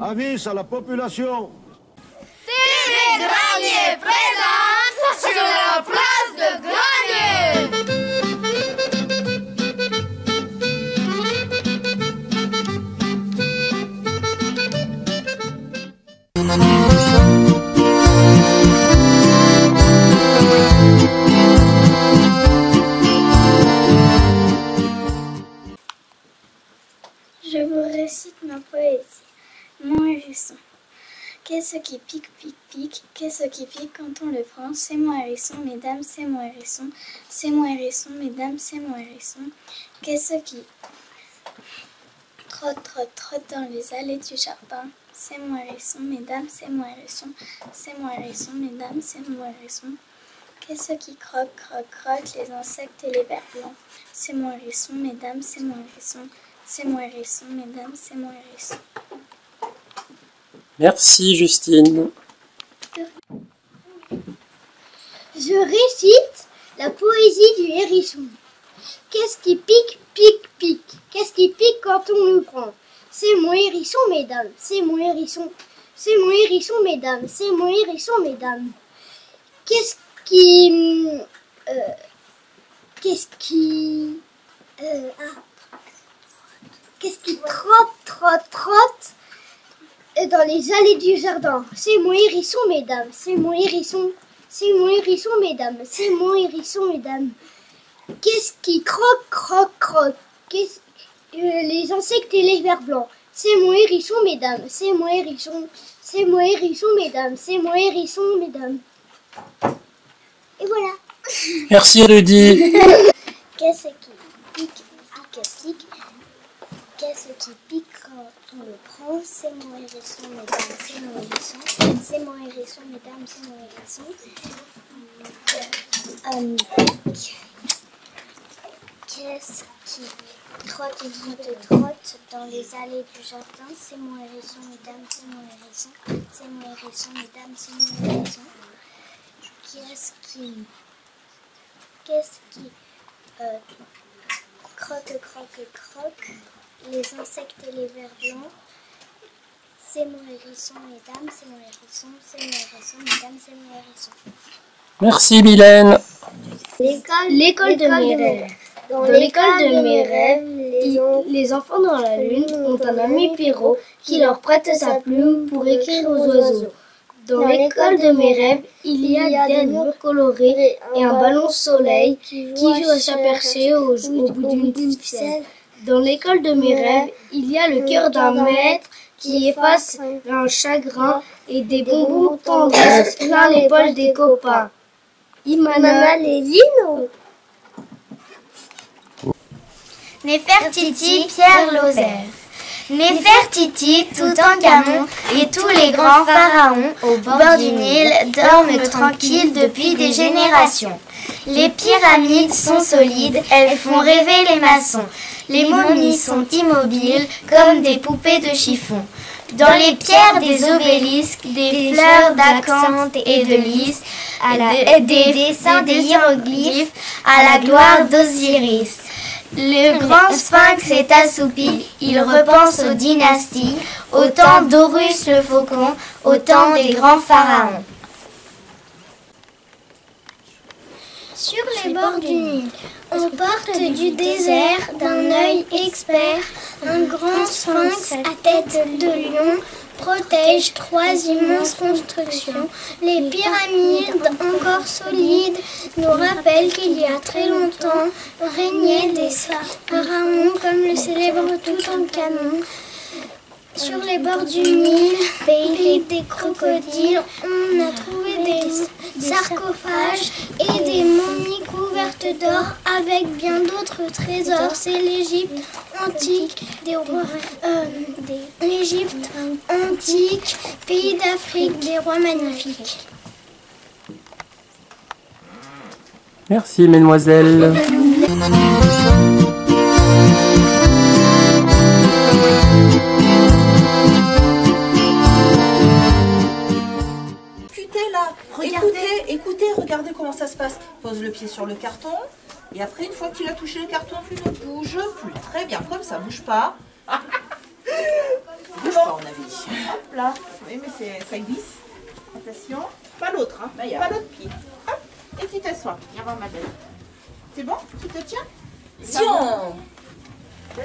Avis à la population. TV Granier présente sur la place de Granier. Je vous récite ma poésie. Mon hérisson. Qu'est-ce qui pique, pique, pique? Qu'est-ce qui pique quand on le prend? C'est mon hérisson, mesdames, c'est mon hérisson. C'est mon hérisson, mesdames, c'est mon hérisson. Qu'est-ce qui trotte, trotte, trotte dans les allées du jardin? C'est mon hérisson, mesdames, c'est mon hérisson. C'est mon hérisson, mesdames, c'est mon hérisson. Qu'est-ce qui croque, croque, croque les insectes et les vers blancs? C'est mon hérisson, mesdames, c'est mon hérisson. C'est mon hérisson, mesdames, c'est mon hérisson. Merci Justine. Je récite la poésie du hérisson. Qu'est-ce qui pique, pique, pique? Qu'est-ce qui pique quand on le prend? C'est mon hérisson, mesdames, c'est mon hérisson. C'est mon hérisson, mesdames, c'est mon hérisson, mesdames. Qu'est-ce qui... Qu'est-ce qui trotte, trotte, trotte dans les allées du jardin? C'est mon hérisson, mesdames, c'est mon hérisson. C'est mon hérisson, mesdames, c'est mon hérisson, mesdames. Qu'est-ce qui croque, croque, croque? Les insectes et les vers blancs. C'est mon hérisson, mesdames, c'est mon hérisson. C'est mon hérisson, mesdames, c'est mon hérisson, mesdames. Et voilà. Merci Rudy. Qu'est-ce qui pique, pique, pique? Qu'est-ce qui pique quand on le prend? C'est mon hérisson, mesdames, c'est mon hérisson. C'est mon hérisson, mesdames, c'est mon hérisson. Qu'est-ce qui trotte et trotte, trotte dans les allées du jardin? C'est mon hérisson, mesdames, c'est mon hérisson. C'est mon hérisson, mesdames, c'est mon hérisson. Qu'est-ce qui croque, croque, croque les insectes et les vers blancs? C'est mon hérisson, mesdames, c'est mon hérisson. C'est mon hérisson, mesdames, c'est mon hérisson. Merci Mylène. L'école de mes rêves. Dans l'école de mes rêves, les enfants dans la lune ont un ami Pierrot qui leur prête sa plume pour écrire aux oiseaux. Dans l'école de mes rêves, il y a des murs colorés et un ballon soleil qui joue à chat perché au bout d'une petite ficelle. Dans l'école de mes rêves, il y a le cœur d'un maître qui efface un chagrin et des bonbons tendres plein les poches des copains. Imana Lélino. Néfertiti, Pierre Lozère. Néfertiti, Toutankhamon et tous les grands pharaons au bord du Nil dorment tranquilles depuis des générations. Les pyramides sont solides, elles font rêver les maçons. Les momies sont immobiles comme des poupées de chiffon. Dans les pierres des obélisques, des fleurs d'acanthe et de lys, des dessins des hiéroglyphes à la gloire d'Osiris. Le grand sphinx est assoupi, il repense aux dynasties, au temps d'Horus le faucon, au temps des grands pharaons. Sur les bords du Nil, aux portes du désert, d'un œil expert, un grand sphinx à tête de lion protège trois immenses constructions. Les pyramides, encore solides, nous rappellent qu'il y a très longtemps régnaient des pharaons comme le célèbre Toutankhamon. Sur les bords du Nil, pays des crocodiles, on a trouvé des sarcophages et des momies couvertes d'or avec bien d'autres trésors. C'est l'Égypte antique, l'Égypte antique, pays d'Afrique, des rois magnifiques. Merci mesdemoiselles. Écoutez, regardez comment ça se passe. Pose le pied sur le carton. Et après, une fois qu'il a touché le carton, tu ne bouges plus. Très bien, comme ça, bouge pas. Bouge pas, on avait dit. Hop là. Oui, mais ça glisse. Attention. Pas l'autre, hein. Pas l'autre pied. Hop. Et tu t'assois. Viens voir ma belle. C'est bon? Tu te tiens? Tiens.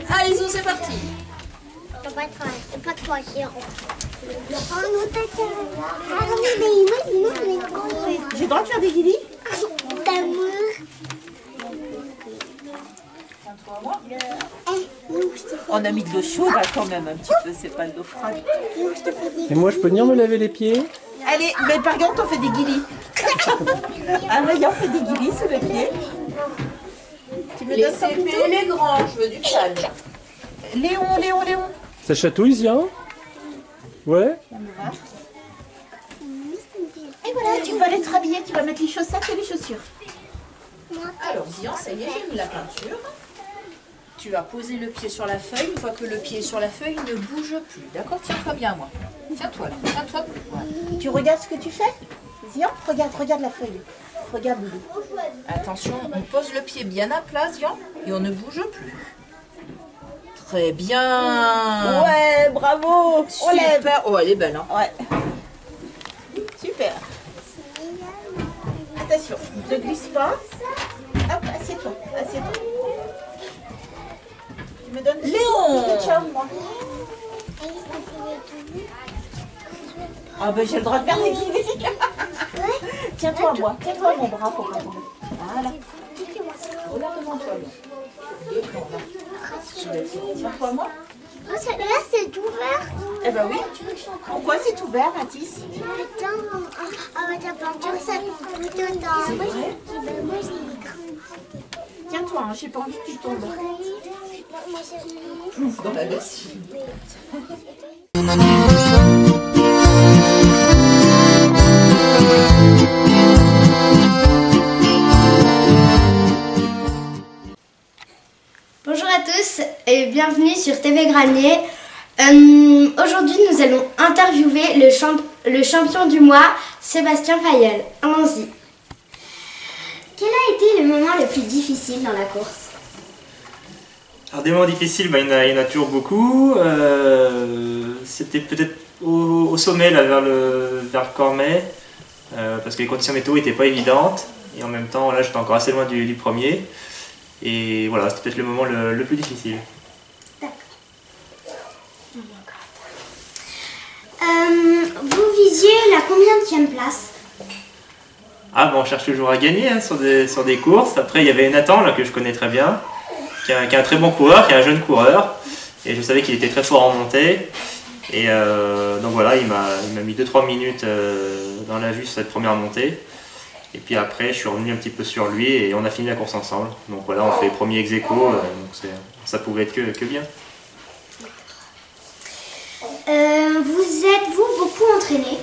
Allez, Zo, c'est parti. Pas trop cher. J'ai le droit de faire des guilis? On a mis de l'eau chaude là, quand même, un petit peu, c'est pas de l'eau froide. Et moi, je peux venir me laver les pieds? Allez, mais par contre, on fait des guilis. Ah, mais on fait des guilis sous le pied. Tu me donnes ça plutôt? Les grands, je veux du calme. Léon. Ça chatouille, Zian? Ouais? Et voilà, tu vas aller te rhabiller, tu vas mettre les chaussettes et les chaussures. Alors, Zian, ça y est, j'ai mis la peinture. Tu vas poser le pied sur la feuille. Une fois que le pied est sur la feuille, ne bouge plus. D'accord? Tiens-toi bien, moi. Tiens-toi là. Tiens-toi. Tu regardes ce que tu fais? Zian, regarde la feuille. Regarde, Loulou. Attention, on pose le pied bien à plat, Zian, et on ne bouge plus. Très bien. Ouais, bravo. Super. Oh, elle est belle, hein? Ouais. Super. Attention, ne glisse pas. Hop, assieds-toi. Tu me donnes Léon. Moi. Ah ben j'ai le droit de faire des guillis. Tiens-toi à moi, tiens-toi à mon bras pour pas tomber. Voilà. Regarde devant toi. Tiens-toi à moi. Là, c'est ouvert. Eh ben oui. Pourquoi c'est ouvert, Mathis? Avec la peinture, ça coûte dedans. C'est vrai? Moi, j'ai Tiens-toi, hein, j'ai pas envie que tu tombes. écrit. Dans la lessive. Bonjour à tous et bienvenue sur TV Granier. Aujourd'hui, nous allons interviewer le champion du mois, Sébastien Fayol. Allons-y. Quel a été le moment le plus difficile dans la course? Alors des moments difficiles, il y en a toujours beaucoup. C'était peut-être au sommet, là, vers le Cormet, parce que les conditions météo n'étaient pas évidentes. Et en même temps, là, j'étais encore assez loin du premier. Et voilà, c'était peut-être le moment le plus difficile. Vous visiez la combienième place? Ah bon, on cherche toujours à gagner hein, sur des courses. Après, il y avait Nathan, là, que je connais très bien, qui est un très bon coureur, qui est un jeune coureur. Et je savais qu'il était très fort en montée. Et donc voilà, il m'a mis 2-3 minutes dans la vue sur cette première montée. Et puis après, je suis revenu un petit peu sur lui et on a fini la course ensemble. Donc voilà, on fait premier ex-aequo, donc ça pouvait être que bien. Vous êtes-vous beaucoup entraîné?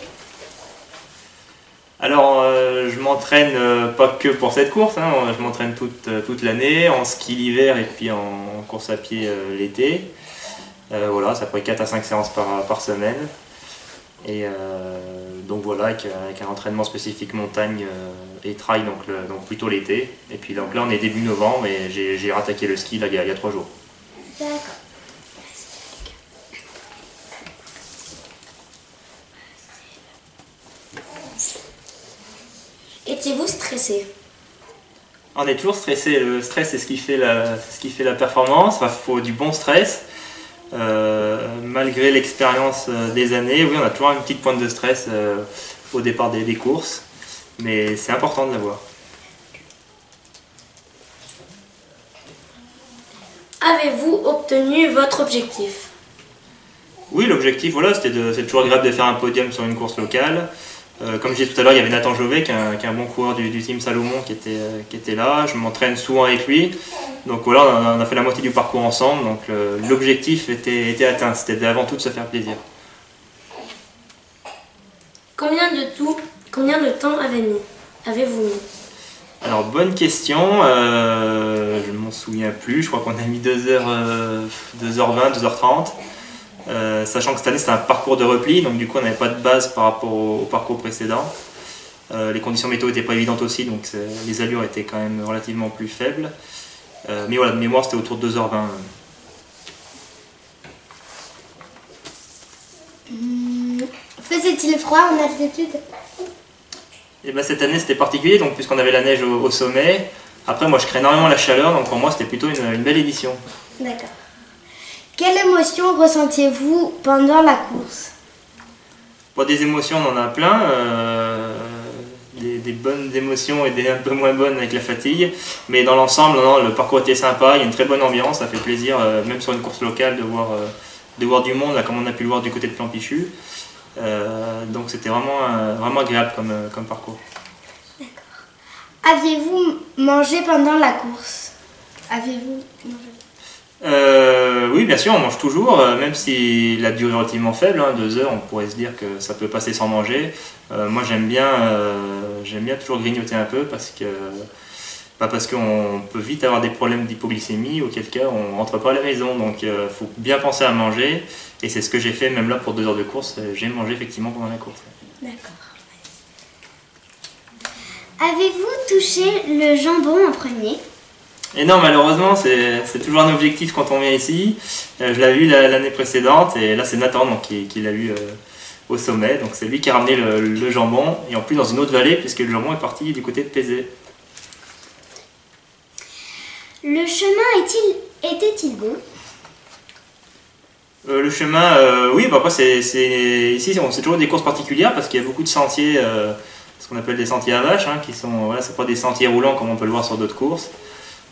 Alors, je m'entraîne pas que pour cette course, hein, je m'entraîne toute l'année, en ski l'hiver et puis en course à pied l'été. Voilà, ça pourrait 4 à 5 séances par semaine. Et donc voilà, avec un entraînement spécifique montagne et trail, donc plutôt l'été. Et puis donc là, on est début novembre et j'ai rattaqué le ski là, il y a 3 jours. D'accord. Étiez-vous stressé? On est toujours stressé, le stress c'est ce qui fait la performance, il faut du bon stress. Malgré l'expérience des années, oui on a toujours une petite pointe de stress au départ des courses, mais c'est important de l'avoir. Avez-vous obtenu votre objectif? Oui, l'objectif, voilà, c'est toujours agréable de faire un podium sur une course locale. Comme je disais tout à l'heure, il y avait Nathan Jovet, qui est un bon coureur du team Salomon, qui était là. Je m'entraîne souvent avec lui. Donc voilà, on a fait la moitié du parcours ensemble. Donc l'objectif était atteint. C'était avant tout de se faire plaisir. Combien de temps avez-vous mis? Alors bonne question. Je ne m'en souviens plus. Je crois qu'on a mis 2h20, 2h30. Sachant que cette année c'était un parcours de repli, donc du coup on n'avait pas de base par rapport au parcours précédent. Les conditions météo n'étaient pas évidentes aussi, donc les allures étaient quand même relativement plus faibles. Mais voilà, de mémoire c'était autour de 2h20. fait-il froid en altitude? Et ben, cette année c'était particulier, donc puisqu'on avait la neige au sommet. Après moi je crée énormément la chaleur, donc pour moi c'était plutôt une belle édition. D'accord. Quelle émotion ressentiez-vous pendant la course? Bon, des émotions on en a plein, des bonnes émotions et des un peu moins bonnes avec la fatigue. Mais dans l'ensemble, non, le parcours était sympa, il y a une très bonne ambiance, ça fait plaisir, même sur une course locale, de voir du monde, là, comme on a pu le voir du côté de Plan-Pichu. Donc c'était vraiment agréable comme parcours. Aviez-vous mangé pendant la course? Aviez-vous mangé? Oui, bien sûr, on mange toujours, même si la durée est relativement faible, hein, 2 heures, on pourrait se dire que ça peut passer sans manger. Moi j'aime bien toujours grignoter un peu parce qu'on peut vite avoir des problèmes d'hypoglycémie, auquel cas on ne rentre pas à la maison. Donc il faut bien penser à manger, et c'est ce que j'ai fait même là pour 2 heures de course, j'ai mangé effectivement pendant la course. D'accord. Avez-vous touché le jambon en premier? Et non, malheureusement, c'est toujours un objectif quand on vient ici. Je l'avais eu l'année précédente, et là c'est Nathan donc, qui l'a eu au sommet. Donc c'est lui qui a ramené le jambon, et en plus dans une autre vallée, puisque le jambon est parti du côté de Pézé. Le chemin était-il bon? Le chemin, oui, bah après ici c'est toujours des courses particulières parce qu'il y a beaucoup de sentiers, ce qu'on appelle des sentiers à vaches, hein, qui sont, voilà, c'est pas des sentiers roulants comme on peut le voir sur d'autres courses.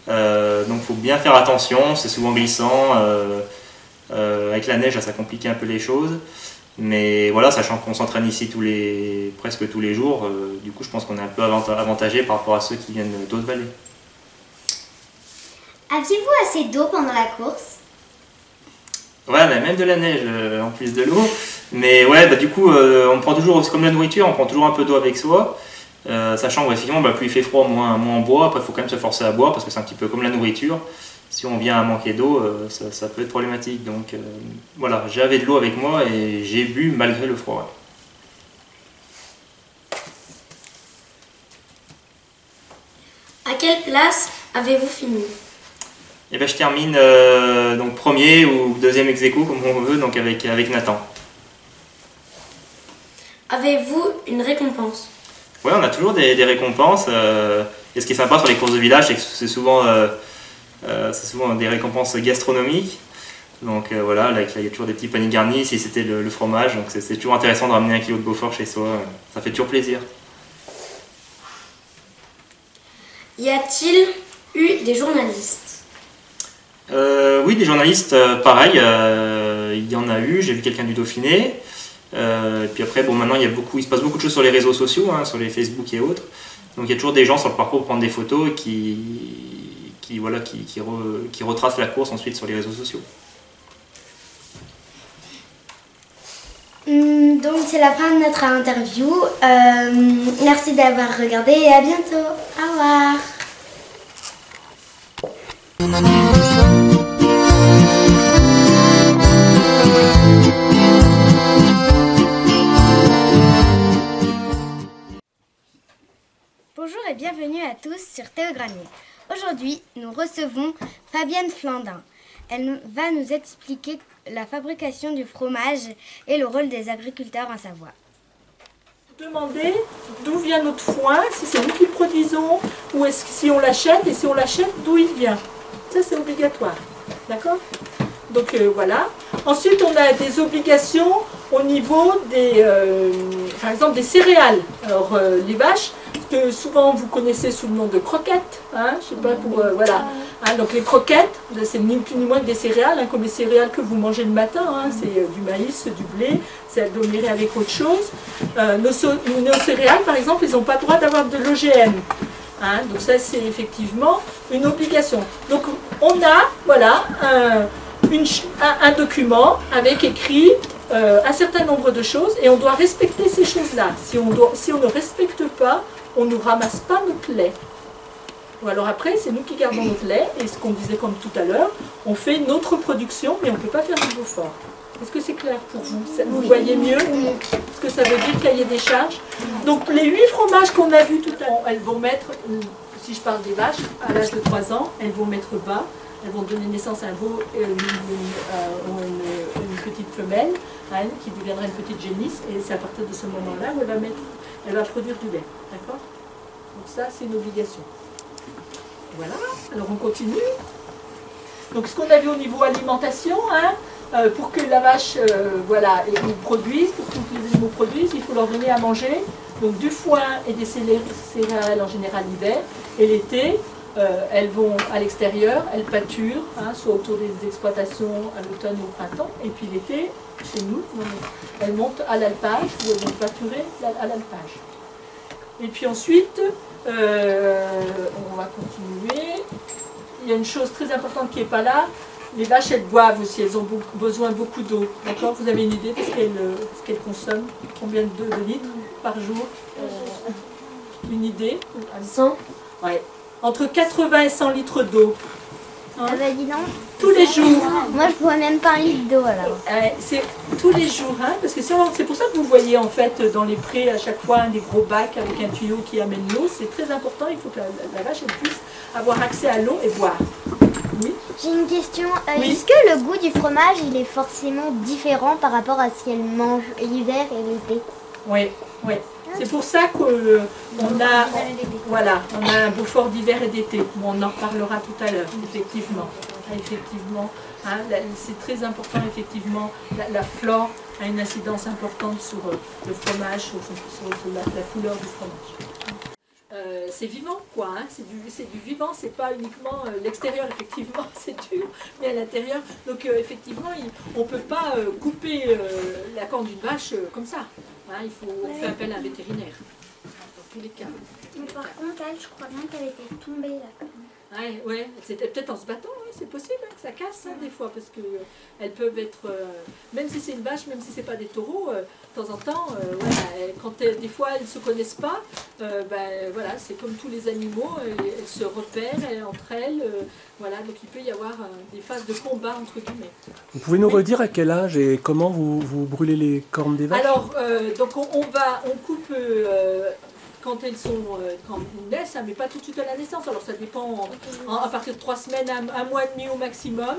Donc il faut bien faire attention, c'est souvent glissant, avec la neige ça complique un peu les choses. Mais voilà, sachant qu'on s'entraîne ici presque tous les jours, du coup je pense qu'on est un peu avantagé par rapport à ceux qui viennent d'autres vallées. Aviez-vous assez d'eau pendant la course? Ouais, on a même de la neige en plus de l'eau. Mais ouais, bah, du coup, on prend toujours, c'est comme la nourriture, on prend toujours un peu d'eau avec soi. Sachant que effectivement, bah, plus il fait froid, moins on boit. Après, il faut quand même se forcer à boire parce que c'est un petit peu comme la nourriture. Si on vient à manquer d'eau, ça peut être problématique. Donc voilà, j'avais de l'eau avec moi et j'ai bu malgré le froid. À quelle place avez-vous fini? Et ben, je termine donc premier ou deuxième ex-aequo comme on veut, donc avec Nathan. Avez-vous une récompense? Ouais, on a toujours des récompenses. Et ce qui est sympa sur les courses de village, c'est que c'est souvent des récompenses gastronomiques. Donc voilà, là il y a toujours des petits paniers garnis, si c'était le fromage. Donc c'est toujours intéressant de ramener 1 kilo de Beaufort chez soi. Ça fait toujours plaisir. Y a-t-il eu des journalistes? Oui, des journalistes, pareil, il y en a eu, j'ai vu quelqu'un du Dauphiné. Et puis après, bon, maintenant il se passe beaucoup de choses sur les réseaux sociaux, hein, sur les Facebook et autres. Donc il y a toujours des gens sur le parcours pour prendre des photos et qui retracent la course ensuite sur les réseaux sociaux. Donc c'est la fin de notre interview. Merci d'avoir regardé et à bientôt. Au revoir. Bonjour et bienvenue à tous sur Théogranier. Aujourd'hui, nous recevons Fabienne Flandin. Elle va nous expliquer la fabrication du fromage et le rôle des agriculteurs en Savoie. Demander d'où vient notre foin, si c'est nous qui le produisons, ou si on l'achète, et si on l'achète, d'où il vient. Ça, c'est obligatoire. D'accord? Donc voilà. Ensuite, on a des obligations au niveau par exemple, des céréales. Alors, les vaches, que souvent vous connaissez sous le nom de croquettes, hein, je sais pas voilà. Hein, donc les croquettes, c'est ni plus ni moins que des céréales, hein, comme les céréales que vous mangez le matin, hein, c'est du maïs, du blé, c'est aggloméré avec autre chose. Nos céréales, par exemple, ils n'ont pas le droit d'avoir de l'OGM. Hein, donc ça, c'est effectivement une obligation. Donc on a, voilà, un document avec écrit un certain nombre de choses et on doit respecter ces choses-là. Si on ne respecte pas, on ne ramasse pas notre lait. Ou alors après, c'est nous qui gardons notre lait, et ce qu'on disait comme tout à l'heure, on fait notre production, mais on ne peut pas faire du Beaufort. Est-ce que c'est clair pour vous? Vous voyez mieux ce que ça veut dire, cahier des charges? Donc les 8 fromages qu'on a vus tout à l'heure, elles vont mettre, si je parle des vaches, à l'âge de 3 ans, elles vont mettre bas, elles vont donner naissance à un veau, une petite femelle. qui deviendra une petite génisse, et c'est à partir de ce moment-là où elle va produire du lait. D'accord? Donc ça, c'est une obligation. Voilà, alors on continue. Donc ce qu'on a vu au niveau alimentation, pour que la vache voilà, produise, pour que tous les animaux produisent, il faut leur donner à manger donc du foin et des céréales en général l'hiver, et l'été, elles vont à l'extérieur, elles pâturent, soit autour des exploitations à l'automne ou au printemps, et puis l'été, chez nous, elles montent à l'alpage, où elles vont pâturer à l'alpage. Et puis ensuite, on va continuer. Il y a une chose très importante qui n'est pas là. Les vaches, elles boivent aussi, elles ont besoin beaucoup d'eau. D'accord? Vous avez une idée de ce qu'elles consomment? Combien de litres par jour? Une idée? 100. Ouais. Entre 80 et 100 litres d'eau. Ah bah dis donc. Tous les jours. Moi je bois même pas un litre d'eau alors. C'est tous les jours, parce que c'est pour ça que vous voyez en fait dans les prés à chaque fois des gros bacs avec un tuyau qui amène l'eau. C'est très important, il faut que la vache elle puisse avoir accès à l'eau et boire. Oui. J'ai une question. Oui. Est-ce que le goût du fromage il est forcément différent par rapport à ce qu'elle mange l'hiver et l'été? Oui, oui. C'est pour ça qu'on a, voilà, on a un Beaufort d'hiver et d'été. On en reparlera tout à l'heure, effectivement. Effectivement, c'est très important, effectivement, la flore a une incidence importante sur le fromage, sur la couleur du fromage. C'est vivant, quoi, c'est du vivant, c'est pas uniquement l'extérieur, effectivement, c'est dur, mais à l'intérieur, donc effectivement, on ne peut pas couper la corne d'une vache comme ça. On fait appel à un vétérinaire, dans tous les cas. Mais par contre, elle, je crois bien qu'elle était tombée là. Ouais, c'était peut-être en se battant, c'est possible que ça casse des fois, parce que elles peuvent être, même si c'est une vache, même si c'est pas des taureaux, de temps en temps, quand des fois elles se connaissent pas, voilà, c'est comme tous les animaux, elles se repèrent entre elles, voilà, donc il peut y avoir des phases de combat entre guillemets. Vous pouvez nous redire à quel âge et comment vous brûlez les cornes des vaches? Alors, donc on coupe quand elles naissent, mais pas tout de suite à la naissance. Alors ça dépend, à partir de 3 semaines, un mois et demi au maximum.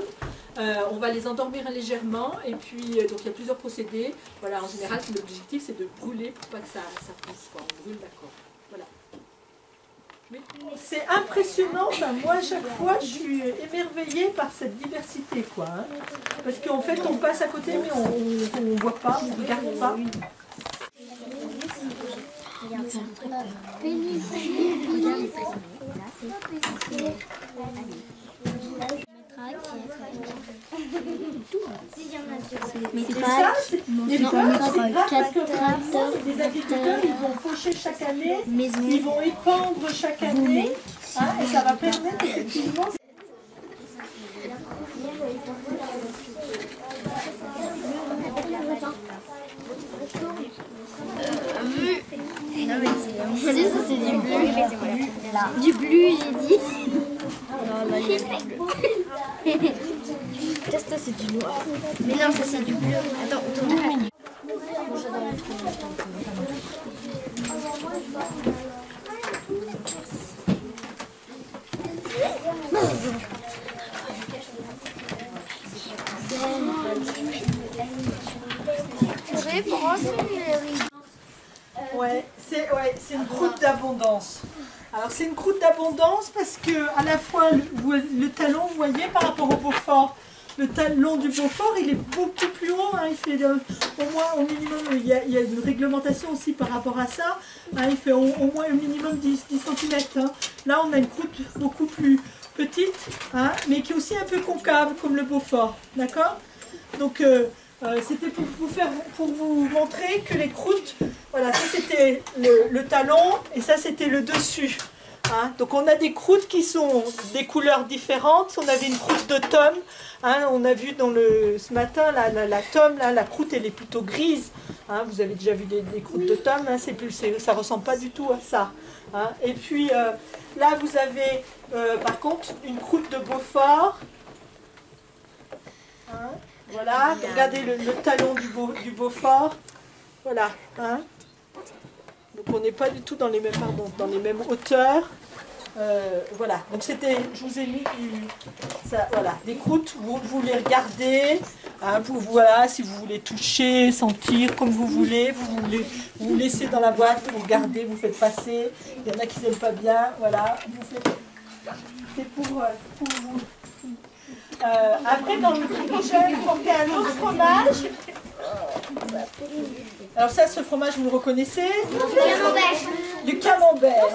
On va les endormir légèrement, et puis donc il y a plusieurs procédés. Voilà, en général, l'objectif c'est de brûler pour pas que ça pousse. On brûle, d'accord. Voilà. C'est impressionnant, moi à chaque fois je suis émerveillée par cette diversité, quoi. Parce qu'en fait on passe à côté, mais on ne voit pas, on ne regarde pas. Les agriculteurs, ils vont faucher chaque année, ils vont épandre chaque année, et ça va permettre effectivement. C'est du bleu. Du bleu, j'ai dit. Ça c'est du noir. Mais non, ça c'est du bleu. Attends, tourne. Ouais, c'est une croûte d'abondance. Alors c'est une croûte d'abondance parce que à la fois le talon, vous voyez, par rapport au Beaufort, le talon du Beaufort, il est beaucoup plus haut, il fait au moins au minimum, il y a une réglementation aussi par rapport à ça, il fait au moins au minimum 10 cm. Là on a une croûte beaucoup plus petite, mais qui est aussi un peu concave comme le Beaufort, d'accord? Donc c'était pour vous montrer que les croûtes, voilà, ça c'était le talon et ça c'était le dessus. Donc on a des croûtes qui sont des couleurs différentes. On avait une croûte de tome, on a vu ce matin la tome, la croûte elle est plutôt grise. Vous avez déjà vu des croûtes de tome, ça ressemble pas du tout à ça. Et puis là vous avez par contre une croûte de Beaufort. Voilà, regardez le talon du Beaufort. Voilà. Donc on n'est pas du tout dans les mêmes hauteurs. Voilà, donc c'était, je vous ai mis voilà, des croûtes, vous les regardez, hein, voilà, si vous voulez toucher, sentir, comme vous voulez, vous laissez dans la boîte, vous regardez, vous faites passer, il y en a qui n'aiment pas bien, voilà, c'est pour vous. Après, dans le prochain, vous portez un autre fromage. Alors ça, ce fromage, vous le reconnaissez? Du camembert.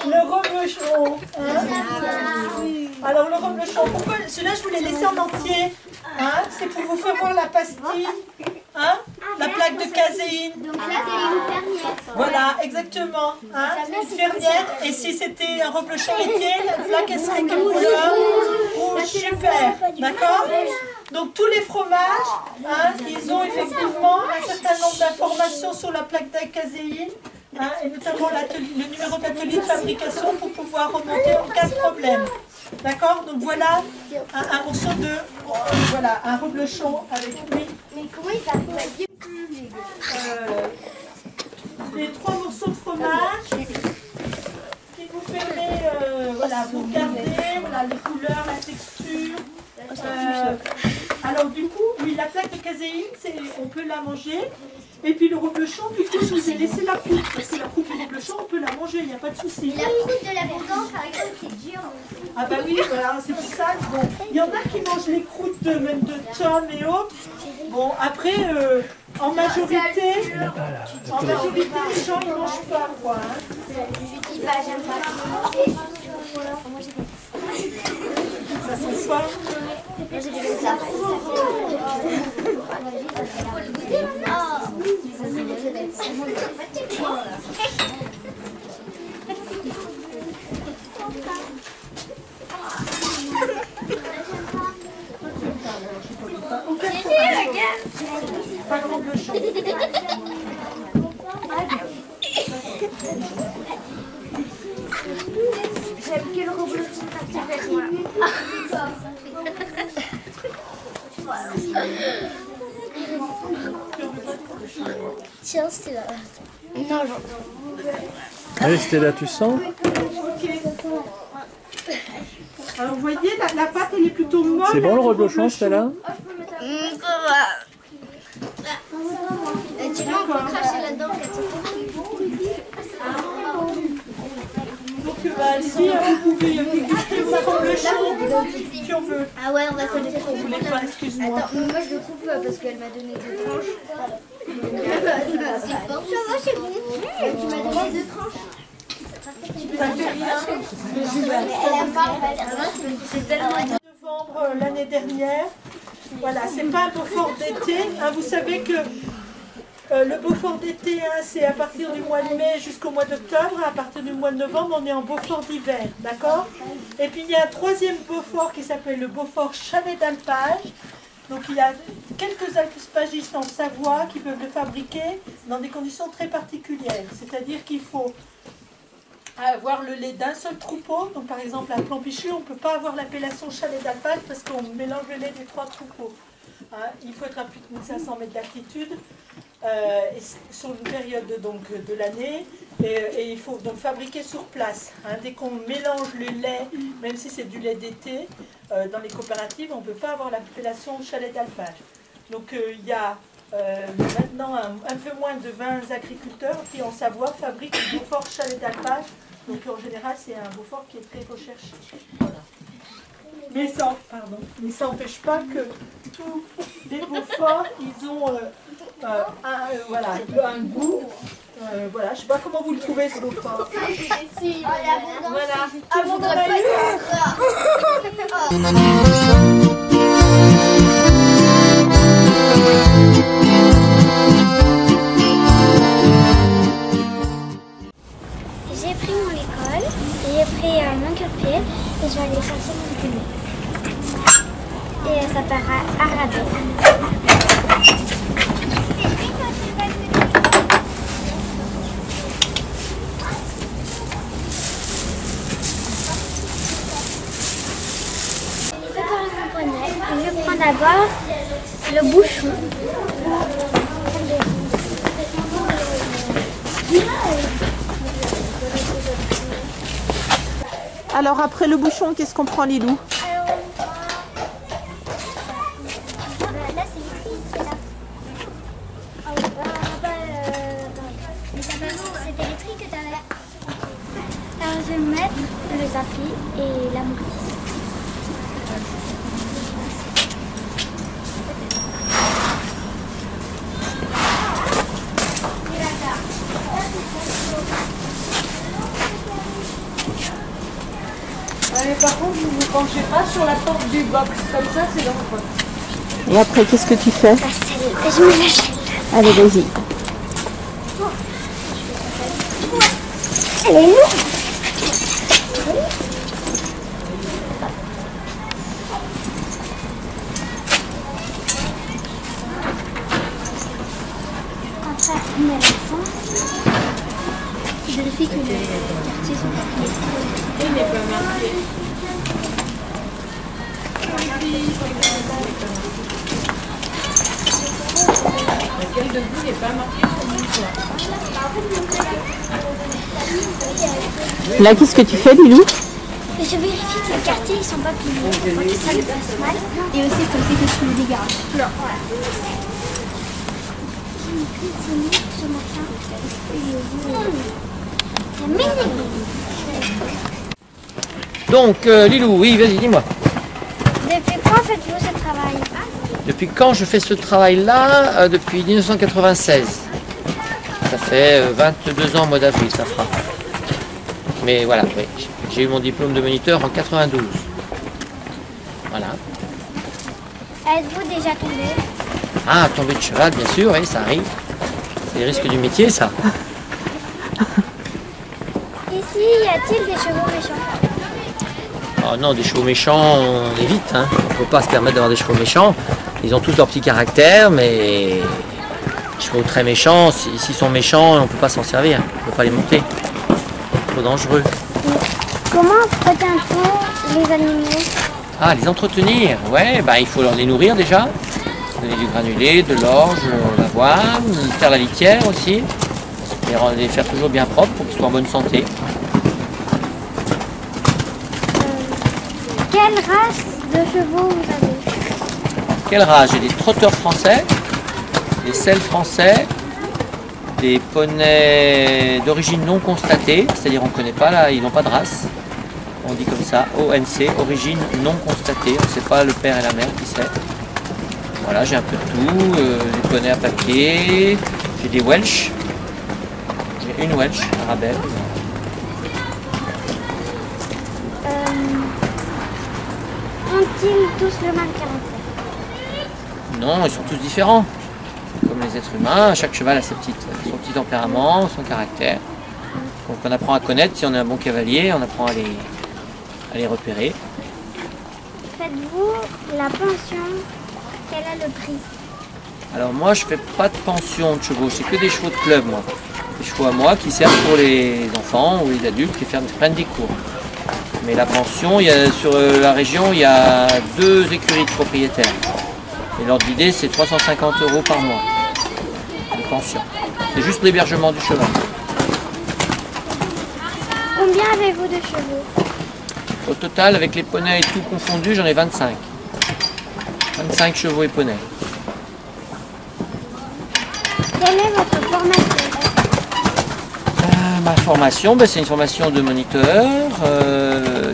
Le reblochon. Alors le reblochon, pourquoi celui-là je vous l'ai laissé en entier, hein? C'est pour vous faire voir la pastille, hein? La plaque de caséine. Donc là, c'est une fermière. Voilà, exactement. Hein? Une fermière. Et si c'était un reblochon laitier, la plaque elle serait quelle couleur? Rouge, super. D'accord? Donc tous les fromages, hein, ils ont effectivement un certain nombre d'informations sur la plaque de caséine, hein, et notamment le numéro d'atelier de fabrication pour pouvoir remonter en cas de problème. D'accord? Donc voilà un morceau de... voilà, un reblochon avec lui. Mais comment il s'appelle? Les 3 morceaux de fromage qui vous permet, voilà, vous regardez, voilà, les couleurs, la texture. Alors du coup, oui, la plaque de caséine, on peut la manger. Et puis le reblochon, du coup, je vous ai laissé la croûte. Parce que la croûte du reblochon, on peut la manger, il n'y a pas de souci. La croûte de la bourgance, par exemple, c'est dur. Ah bah oui, voilà, c'est pour ça. Bon, il y en a qui mangent les croûtes même de Tom et autres. Bon, après, en majorité, les gens ne mangent pas, quoi. Ça sent quoi? Pas grand blochon. J'aime que le reblochon parti avec moi. Tiens, c'est là. Non, Allez, Stella, tu sens? Alors vous voyez, la pâte elle est plutôt molle. C'est bon le reblochon, Stella? Tu vois, on peut cracher là-dedans. Donc allez-y, vous pouvez déguster le reblochon si on veut. Ah ouais, on va se le faire. Vous voulez pas, excuse-moi. Attends, moi je le coupe parce qu'elle m'a donné 2 tranches. Ça va, c'est bon. Tu m'as donné 2 tranches. Ça fait rien. Elle aime pas en fait. C'est tellement Novembre l'année dernière. Voilà, c'est pas un Beaufort d'été. Hein, vous savez que le Beaufort d'été, hein, c'est à partir du mois de mai jusqu'au mois d'octobre. À partir du mois de novembre, on est en Beaufort d'hiver. D'accord? Et puis il y a un 3e Beaufort qui s'appelle le Beaufort chalet d'alpage. Donc il y a quelques alpagistes en Savoie qui peuvent le fabriquer dans des conditions très particulières. C'est-à-dire qu'il faut avoir le lait d'un seul troupeau. Donc par exemple à Plan-Pichu, on ne peut pas avoir l'appellation chalet d'alpage parce qu'on mélange le lait des 3 troupeaux. Hein, il faut être à plus de 1500 mètres d'altitude sur une période de l'année et il faut donc fabriquer sur place. Hein, dès qu'on mélange le lait, même si c'est du lait d'été, dans les coopératives, on ne peut pas avoir l'appellation chalet d'alpage. Donc il y a maintenant un peu moins de 20 agriculteurs qui en Savoie fabriquent le Beaufort chalet d'alpage. Donc en général c'est un Beaufort qui est très recherché. Voilà. Mais ça n'empêche pas que tous les Beauforts, ils ont un goût. Voilà, je ne sais pas comment vous le trouvez ce Beaufort. Voilà, tout le monde en a J'ai pris mon école, j'ai pris mon cure-pied et je vais aller chercher mon cul. Et ça part à rabais. Préparer mon poignet. Je prends d'abord le bouchon. Alors après le bouchon, qu'est-ce qu'on prend, Lilou? Là, c'est les tris qui est là. C'était les tris que tu avais. Alors, je vais mettre le zappi et l'amortisseur. Par contre, vous ne vous penchez pas sur la porte du box, comme ça c'est dangereux. Et après, qu'est-ce que tu fais? La selle, je me lâche. Allez, vas-y. Elle est lourde. Après, on met la fin. Je vérifie que les quartiers sont pas pliés. Il n'est pas marqué. Laquelle de vous n'est pas marquée sur mon toit? Là, qu'est-ce que tu fais, Lilou? Je vérifie que les quartiers ils sont pas pliés pour que ça ne passe mal. Et aussi comme c'est que tu le dégages. Non. C'est mignon. Donc, Lilou, oui, vas-y, dis-moi. Depuis quand faites-vous ce travail? Depuis quand je fais ce travail-là? Depuis 1996. Ça fait 22 ans au mois d'avril, ça fera. Mais voilà, oui, j'ai eu mon diplôme de moniteur en 92. Voilà. Êtes-vous déjà tombé? Ah, tomber de cheval, bien sûr, oui, ça arrive. C'est les risques du métier, ça. Ici, y a-t-il des chevaux méchants? Oh non, des chevaux méchants, on évite. Hein. On ne peut pas se permettre d'avoir des chevaux méchants. Ils ont tous leur petit caractère, mais les chevaux très méchants, s'ils sont méchants, on ne peut pas s'en servir. On ne peut pas les monter. Trop dangereux. Comment entretient-on les animaux? Ah, les entretenir, ouais, bah, il faut les nourrir déjà. Donner du granulé, de l'orge, l'avoine, faire la litière aussi. Les faire toujours bien propres pour qu'ils soient en bonne santé. Quelle race de chevaux vous avez? Quelle race? J'ai des trotteurs français, des selles français, des poneys d'origine non constatée, c'est-à-dire on ne connaît pas, là, ils n'ont pas de race. On dit comme ça, ONC, origine non constatée, on ne sait pas le père et la mère qui c'est. Voilà, j'ai un peu de tout, des poneys à papier, j'ai des Welsh, j'ai une Welsh, Arabelle. Ont-ils tous le même caractère? Non, ils sont tous différents. Comme les êtres humains, chaque cheval a son petit tempérament, son caractère. Donc on apprend à connaître, si on est un bon cavalier, on apprend à les repérer. Faites-vous la pension? Quel est le prix? Alors moi je fais pas de pension de chevaux, c'est que des chevaux de club moi. Des chevaux à moi qui servent pour les enfants ou les adultes qui prennent des cours. Mais la pension, sur la région, il y a 2 écuries de propriétaires. Et l'ordre d'idée, c'est 350 € par mois de pension. C'est juste l'hébergement du cheval. Combien avez-vous de chevaux? Au total, avec les poneys et tout confondu, j'en ai 25. 25 chevaux et poneys. Quelle est votre formation? Ma formation, c'est une formation de moniteur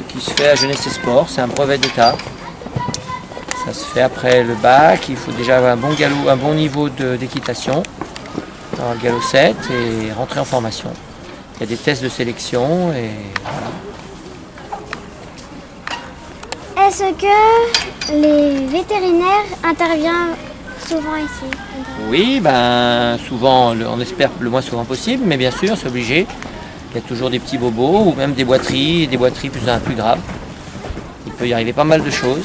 qui se fait à Jeunesse et Sport. C'est un brevet d'État. Ça se fait après le bac. Il faut déjà avoir un bon galop, un bon niveau d'équitation, un galop 7 et rentrer en formation. Il y a des tests de sélection et voilà. Est-ce que les vétérinaires interviennent souvent ici? Oui, souvent, on espère le moins souvent possible, mais bien sûr, c'est obligé. Il y a toujours des petits bobos ou même des boiteries plus graves. Il peut y arriver pas mal de choses.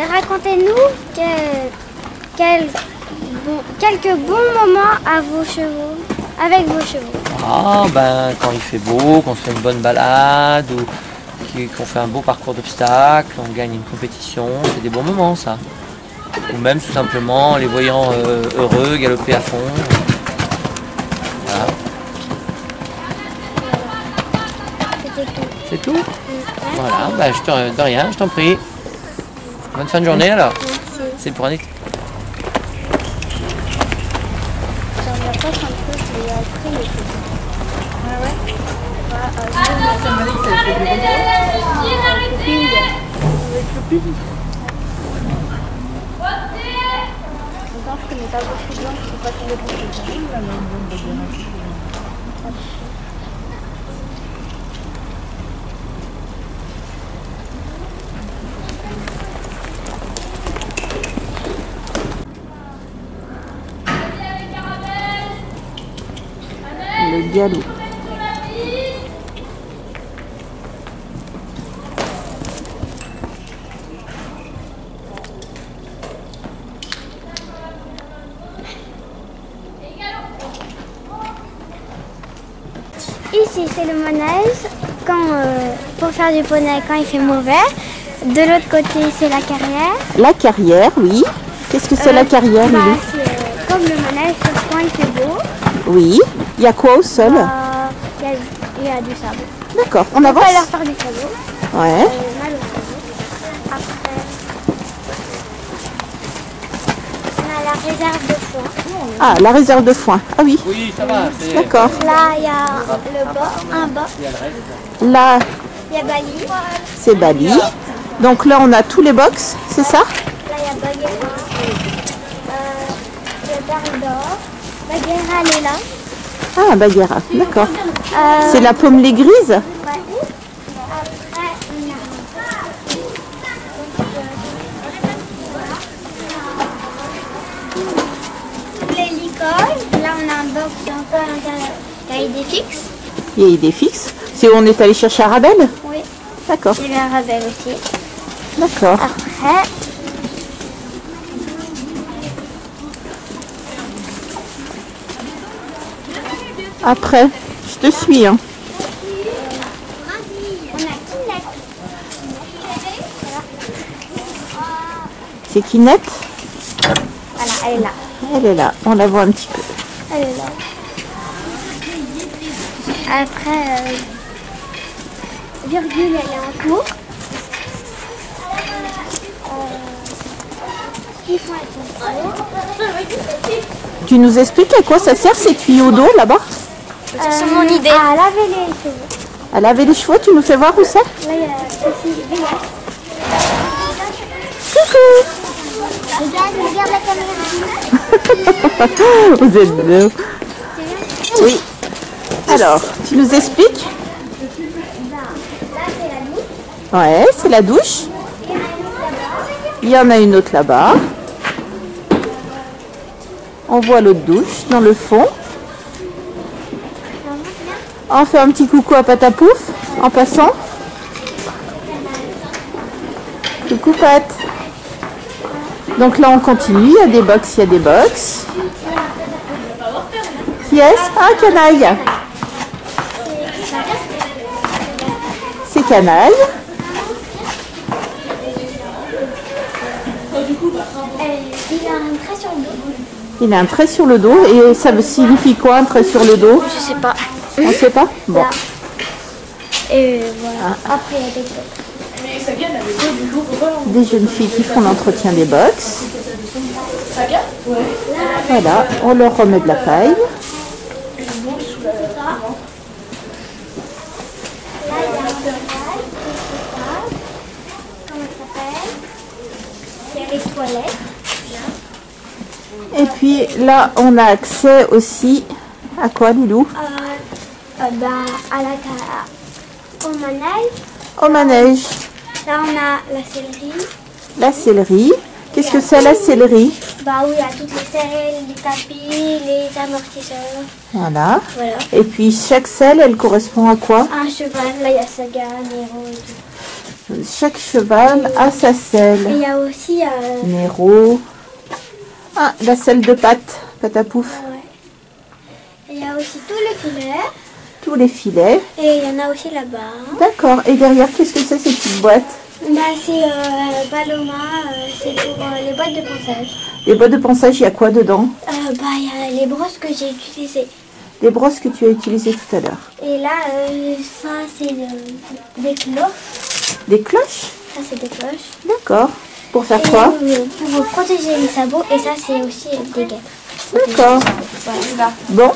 Racontez-nous quelques bons moments avec vos chevaux. Ah, quand il fait beau, qu'on se fait une bonne balade ou qu'on fait un beau parcours d'obstacles, on gagne une compétition, c'est des bons moments ça. Ou même tout simplement en les voyant heureux, galoper à fond. Voilà. C'est tout? Voilà, bah, de rien, je t'en prie. Bonne fin de journée alors. C'est pour Annick. Je connais pas beaucoup de gens qui sont pas tombés pour le galop. Ici, c'est le manège pour faire du poney quand il fait mauvais. De l'autre côté, c'est la carrière. La carrière, oui. Qu'est-ce que c'est la carrière, Lily? C'est comme le manège, sauf quand il fait beau. Oui. Il y a quoi au sol? Il y a du sable. D'accord, on avance. On va leur faire du sable. Ouais. Mal au sable. Après, on a la réserve de foin. Ah, la réserve de foin. Ah oui. Oui, ça va. D'accord. Là, il y a le bas, un bas. Là, Il y a Bali. c'est Bali. Donc là, on a tous les box, c'est ça? Là, il y a Bagheera. Il y a Daridor. Bagheera, elle est là. Ah, Bagheera, d'accord. C'est la pomme les grise? Ouais. Après, on a... les licornes. Là, on a un box encore à l'intérieur. Il y a des fixes. Il y a des fixes. C'est où on est allé chercher Arabelle? Oui. D'accord. Il y avait un Ravel aussi. D'accord. Après... Après, je te suis. Hein. on a Kinect. C'est Kinette? Voilà, elle est là. Elle est là. On la voit un petit peu. Elle est là. Après, Virgule, elle est en cours. Ils font Tu nous expliques à quoi ça sert ces tuyaux d'eau là-bas? c'est mon idée. À laver les cheveux. À laver les cheveux, tu nous fais voir où c'est? Là, il y a aussi Végas. Coucou! Regarde la caméra. Vous êtes beau. Oui. Alors, tu nous expliques? Là, c'est la douche. Ouais, c'est la douche. Il y en a une autre là-bas. On voit l'autre douche dans le fond. On fait un petit coucou à Patapouf en passant. Coucou Pat. Donc là on continue, il y a des box, il y a des box. Qui est-ce? Ah, Canaille. C'est Canaille. Il a un trait sur le dos. Il a un trait sur le dos. Et ça signifie quoi un trait sur le dos? Je sais pas. On ne sait pas? Bon. Là. Et voilà. Après, il y a des box. Des jeunes filles qui font l'entretien des box. Voilà, on leur remet de la paille. Là, il y a un travail. Comment ça s'appelle? Il y a les toilettes. Et puis là, on a accès aussi à quoi, Lilou? Au manège. Au manège. Là, on a la sellerie. La sellerie. Qu'est-ce que c'est la sellerie? Bah oui, il y a toutes les selles, les tapis, les amortisseurs. Voilà. Voilà. Et puis chaque selle, elle correspond à quoi? Un cheval, là il y a Saga, Nero et tout. Chaque cheval a sa Et selle. il y a aussi... Nero. Ah, la selle de pâte. Patapouf. ouais. Et il y a aussi tous les filets. Tous les filets. Et il y en a aussi là-bas. D'accord. Et derrière, qu'est-ce que c'est ces petites boîtes? Bah c'est Paloma, c'est pour les boîtes de ponçage. Les boîtes de ponçage, il y a quoi dedans? Bah il y a les brosses que j'ai utilisées. les brosses que tu as utilisées tout à l'heure? Et là, ça c'est des cloches. Des cloches? Ça c'est des cloches. D'accord. Pour faire quoi? Pour protéger les sabots. Et ça c'est aussi des guêtres. D'accord. Voilà. Bon.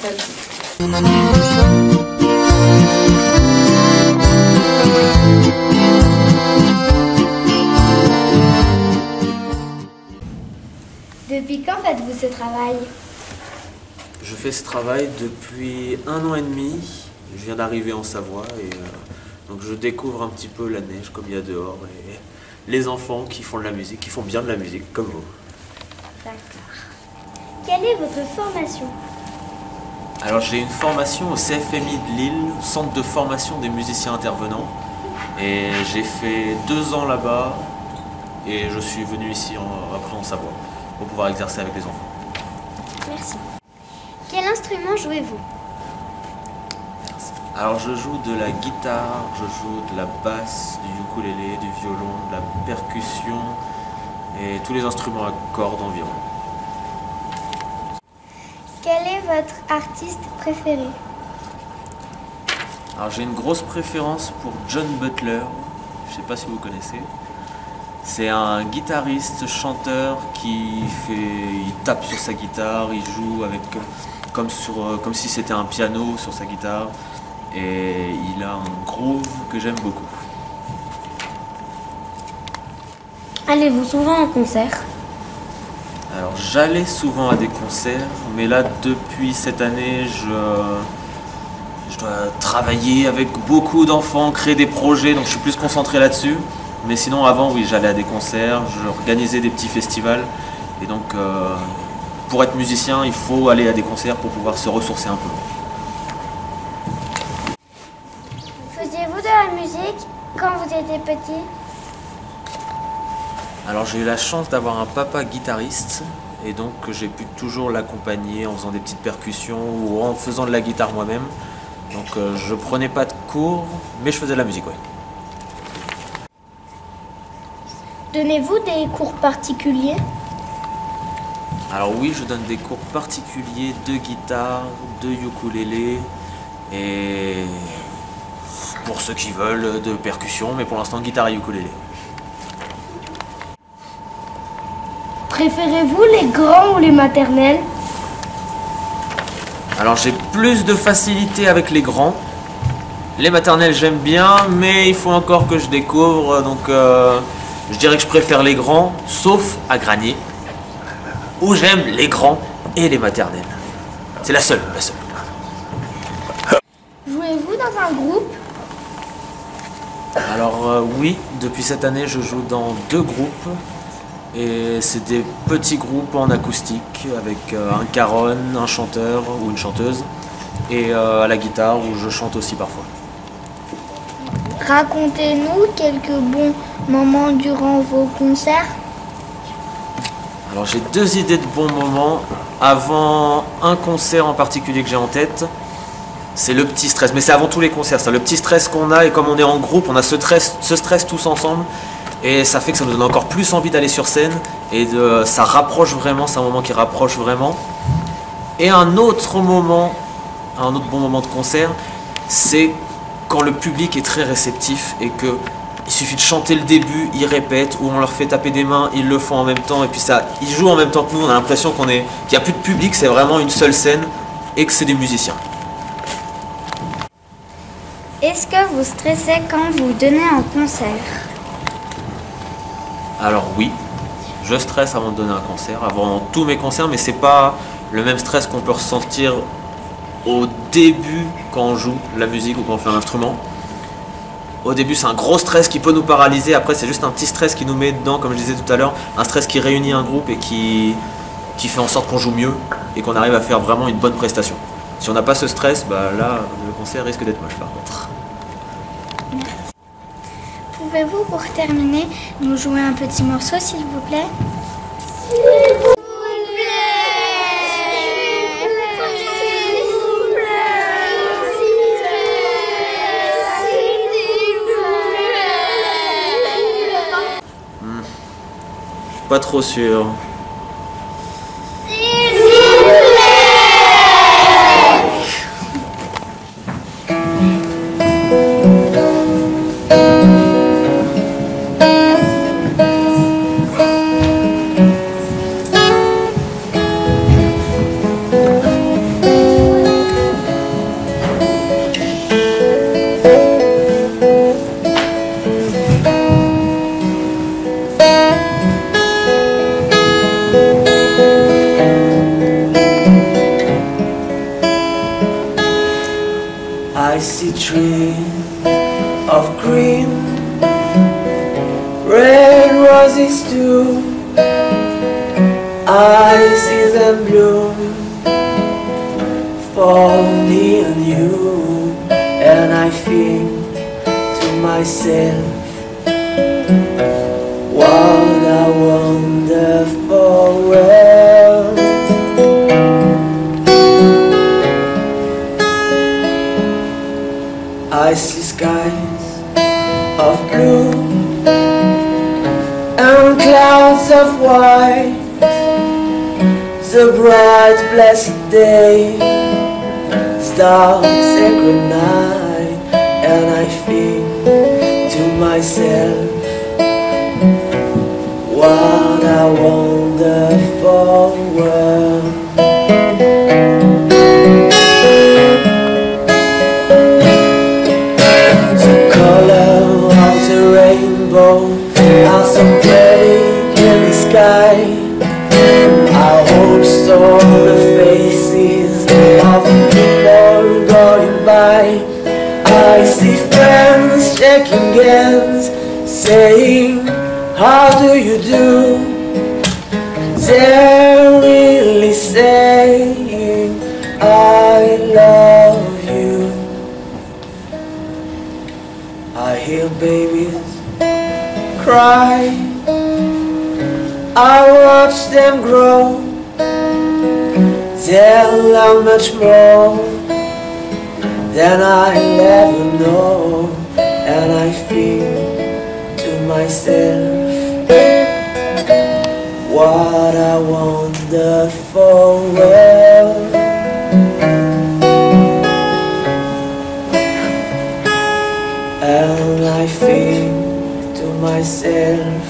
Depuis quand faites-vous ce travail? Je fais ce travail depuis 1 an et demi. Je viens d'arriver en Savoie et donc je découvre un petit peu la neige comme il y a dehors et les enfants qui font de la musique, qui font bien de la musique comme vous. D'accord. Quelle est votre formation? Alors j'ai une formation au CFMI de Lille, Centre de formation des musiciens intervenants. Et j'ai fait 2 ans là-bas et je suis venu ici après en Savoie pour pouvoir exercer avec les enfants. Merci. Quel instrument jouez-vous? Alors je joue de la guitare, je joue de la basse, du ukulélé, du violon, de la percussion et tous les instruments à cordes environ. Quel est votre artiste préféré? Alors j'ai une grosse préférence pour John Butler, je ne sais pas si vous connaissez. C'est un guitariste, chanteur il tape sur sa guitare, il joue avec comme si c'était un piano sur sa guitare et il a un groove que j'aime beaucoup. Allez-vous souvent en concert? Alors j'allais souvent à des concerts, mais là depuis cette année je dois travailler avec beaucoup d'enfants, créer des projets, donc je suis plus concentré là-dessus. Mais sinon avant oui j'allais à des concerts, j'organisais des petits festivals et donc pour être musicien il faut aller à des concerts pour pouvoir se ressourcer un peu. Faisiez-vous de la musique quand vous étiez petit? Alors j'ai eu la chance d'avoir un papa guitariste et donc j'ai pu toujours l'accompagner en faisant des petites percussions ou en faisant de la guitare moi-même. Donc je prenais pas de cours mais je faisais de la musique, ouais. Donnez-vous des cours particuliers? Alors oui, je donne des cours particuliers de guitare, de ukulélé et pour ceux qui veulent de percussion, mais pour l'instant guitare et ukulélé. Préférez-vous les grands ou les maternelles? Alors j'ai plus de facilité avec les grands. Les maternelles j'aime bien, mais il faut encore que je découvre, donc je dirais que je préfère les grands, sauf à Granier, où j'aime les grands et les maternelles. C'est la seule. Jouez-vous dans un groupe? Alors oui, depuis cette année je joue dans 2 groupes. Et c'est des petits groupes en acoustique avec un caronne, un chanteur ou une chanteuse et à la guitare où je chante aussi parfois. Racontez-nous quelques bons moments durant vos concerts. Alors j'ai 2 idées de bons moments. Avant un concert en particulier que j'ai en tête, c'est le petit stress. Mais c'est avant tous les concerts, c'est le petit stress qu'on a et comme on est en groupe, on a ce stress tous ensemble. Et ça fait que ça nous donne encore plus envie d'aller sur scène et ça rapproche vraiment, c'est un moment qui rapproche vraiment. Et un autre bon moment de concert, c'est quand le public est très réceptif et qu'il suffit de chanter le début, ils répètent, ou on leur fait taper des mains, ils le font en même temps et puis ils jouent en même temps que nous, on a l'impression qu'il n'y a plus de public, c'est vraiment une seule scène et que c'est des musiciens. Est-ce que vous stressez quand vous donnez un concert? Alors oui, je stresse avant de donner un concert, avant tous mes concerts, mais c'est pas le même stress qu'on peut ressentir au début quand on joue la musique ou quand on fait un instrument. Au début c'est un gros stress qui peut nous paralyser, après c'est juste un petit stress qui nous met dedans, comme je disais tout à l'heure, un stress qui réunit un groupe et qui fait en sorte qu'on joue mieux et qu'on arrive à faire vraiment une bonne prestation. Si on n'a pas ce stress, bah là le concert risque d'être moche par contre. Pouvez-vous, pour terminer, nous jouer un petit morceau, s'il vous plaît? Je suis pas trop sûr. roses too, I see them bloom for me and you, and I think to myself, what a wonderful world. I see skies of blue and clouds of white, the bright blessed day, stars sacred night, and I think to myself, what a wonderful world. The color of the rainbow are so pretty in the sky. I hope so the faces of people going by. I see friends shaking hands, saying, how do you do? They're really saying, I love you. I hear babies cry, I watch them grow. They'll learn much more than I'll ever know, and I think to myself, what a wonderful world. And I think to myself,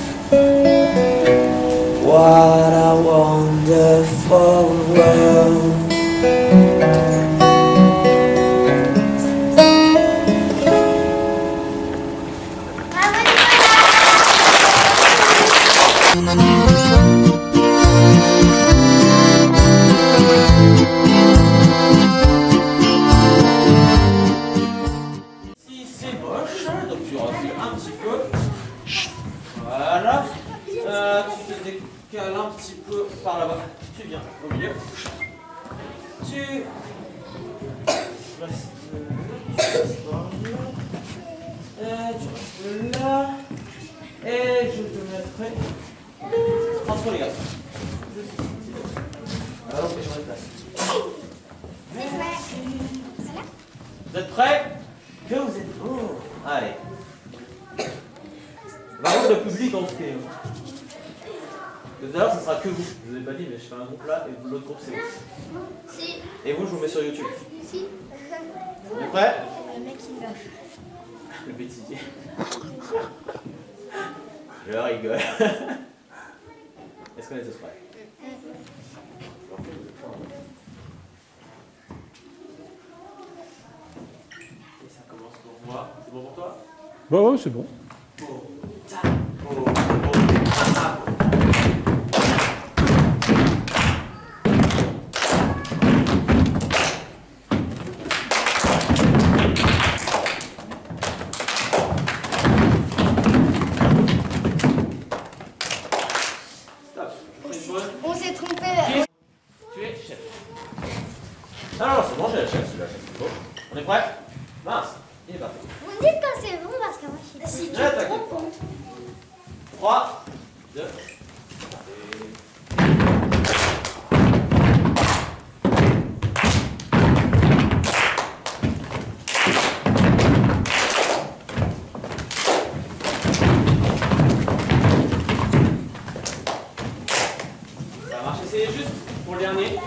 what a wonderful world. Voilà, tu te décales un petit peu par là-bas, tu viens au milieu, tu restes là, et je te mettrai entre les gars. Alors, je vais place. Merci. Vous êtes prêts? Que vous êtes beaux. Allez. Par contre, le public en fait. Tout à l'heure, ce sera que vous. Je vous ai pas dit, mais je fais un groupe là et l'autre groupe c'est vous. Si. Et vous, je vous mets sur YouTube. Si. Vous êtes prêts? Le mec qui meurt. Le bêtisier. Je rigole. Est-ce qu'on est tous prêts? Et ça commence pour moi. C'est bon pour toi? Bah ouais, c'est bon. On s'est trompé. Tu es chef. Non, non, c'est bon, j'ai la chef, c'est la chef. Bon. On est prêts? Mince, il est parti. Vous me dites quand c'est bon parce que moi je suis pas. 3, 2, ça marche, essayez juste pour le dernier.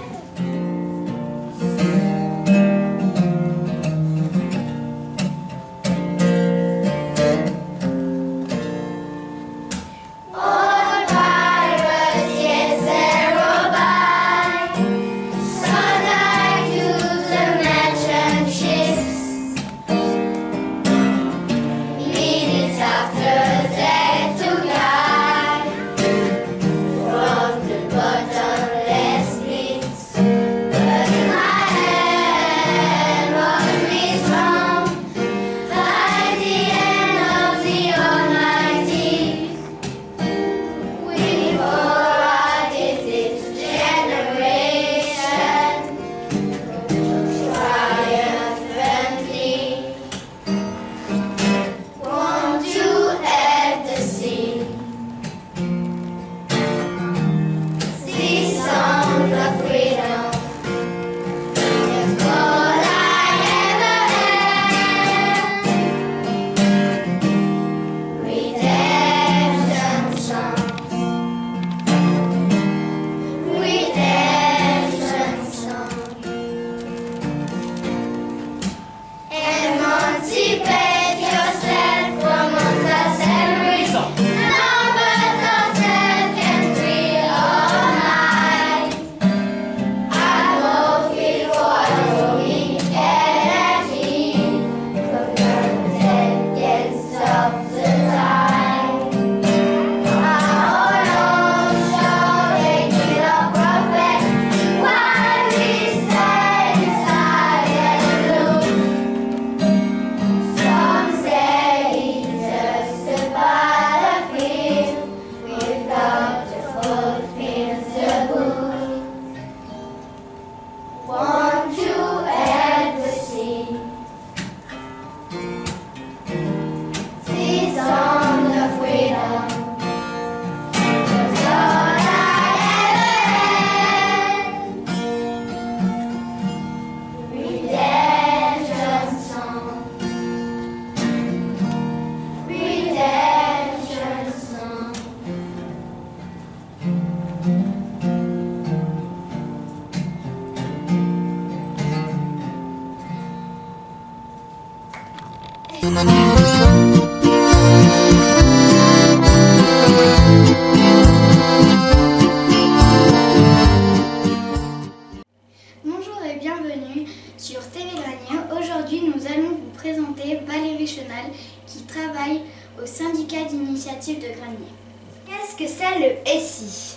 qu'est-ce que c'est le SI?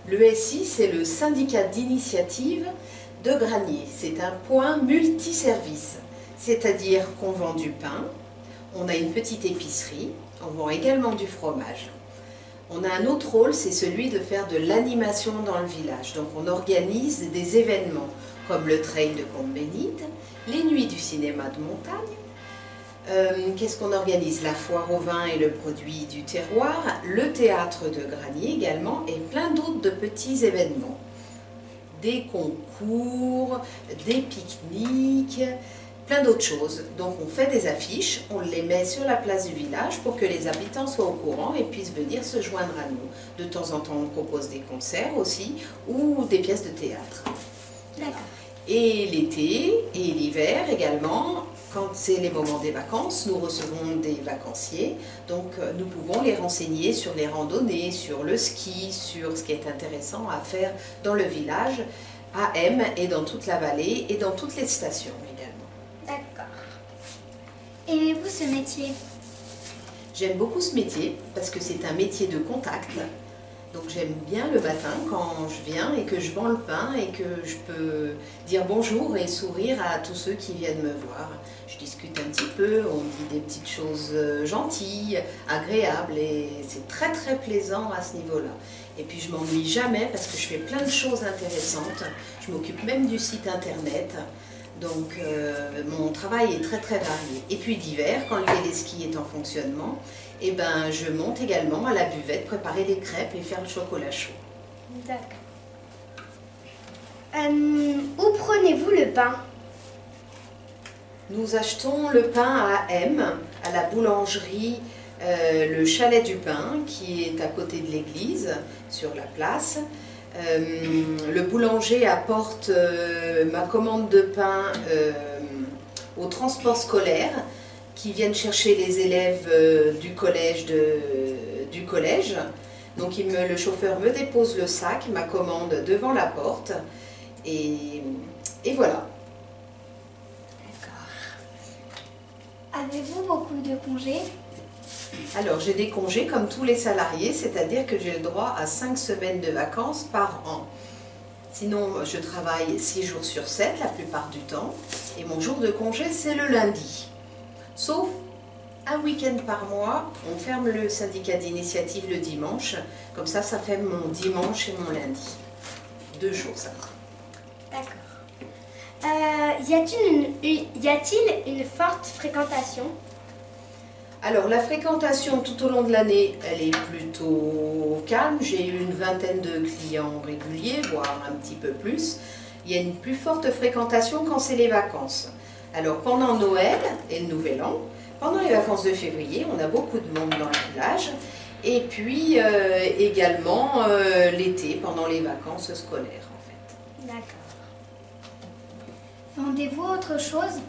Le SI, c'est le syndicat d'initiative de Granier. C'est un point multiservice, c'est-à-dire qu'on vend du pain, on a une petite épicerie, on vend également du fromage. On a un autre rôle, c'est celui de faire de l'animation dans le village. Donc on organise des événements comme le trail de Comte-Bénite, les nuits du cinéma de montagne. Qu'est-ce qu'on organise? La foire au vin et le produit du terroir, le théâtre de Granier également et plein d'autres de petits événements. Des concours, des pique-niques, plein d'autres choses. Donc on fait des affiches, on les met sur la place du village pour que les habitants soient au courant et puissent venir se joindre à nous. De temps en temps on propose des concerts aussi ou des pièces de théâtre. D'accord. Et l'été et l'hiver également, quand c'est les moments des vacances, nous recevons des vacanciers, donc nous pouvons les renseigner sur les randonnées, sur le ski, sur ce qui est intéressant à faire dans le village, à M et dans toute la vallée et dans toutes les stations également. D'accord. Aimez-vous ce métier? J'aime beaucoup ce métier parce que c'est un métier de contact. Donc j'aime bien le matin quand je viens et que je vends le pain et que je peux dire bonjour et sourire à tous ceux qui viennent me voir. Je discute un petit peu, on dit des petites choses gentilles, agréables et c'est très très plaisant à ce niveau-là. Et puis je m'ennuie jamais parce que je fais plein de choses intéressantes. Je m'occupe même du site internet. Donc mon travail est très très varié. Et puis l'hiver, quand le téléski est en fonctionnement, eh ben, je monte également à la buvette, préparer des crêpes et faire le chocolat chaud. D'accord. Où prenez-vous le pain? Nous achetons le pain à M, à la boulangerie, le Chalet du Pain, qui est à côté de l'église, sur la place. Le boulanger apporte ma commande de pain au transport scolaire qui viennent chercher les élèves du collège. Donc le chauffeur me dépose le sac, ma commande devant la porte et voilà. D'accord. Avez-vous beaucoup de congés? Alors j'ai des congés comme tous les salariés, c'est-à-dire que j'ai le droit à 5 semaines de vacances par an. Sinon je travaille 6 jours sur 7 la plupart du temps et mon jour de congé c'est le lundi. Sauf un week-end par mois, on ferme le syndicat d'initiative le dimanche, comme ça fait mon dimanche et mon lundi. 2 jours ça. D'accord. Y a-t-il une forte fréquentation? Alors la fréquentation tout au long de l'année, elle est plutôt calme. J'ai eu une vingtaine de clients réguliers, voire un petit peu plus. Il y a une plus forte fréquentation quand c'est les vacances. Alors pendant Noël et le Nouvel An, pendant les vacances de février, on a beaucoup de monde dans le village. Et puis également l'été, pendant les vacances scolaires en fait. D'accord. Vendez-vous autre chose?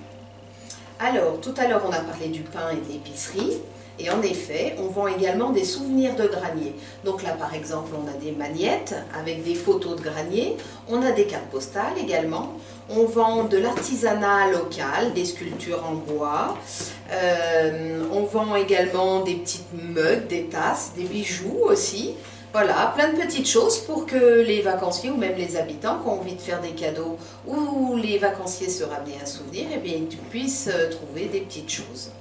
Alors, tout à l'heure, on a parlé du pain et de l'épicerie. Et en effet, on vend également des souvenirs de Granier. Donc là, par exemple, on a des magnettes avec des photos de Granier. On a des cartes postales également. On vend de l'artisanat local, des sculptures en bois. On vend également des petites mugs, des tasses, des bijoux aussi. Voilà, plein de petites choses pour que les vacanciers ou même les habitants qui ont envie de faire des cadeaux ou les vacanciers se ramener un souvenir, eh bien, ils puissent trouver des petites choses.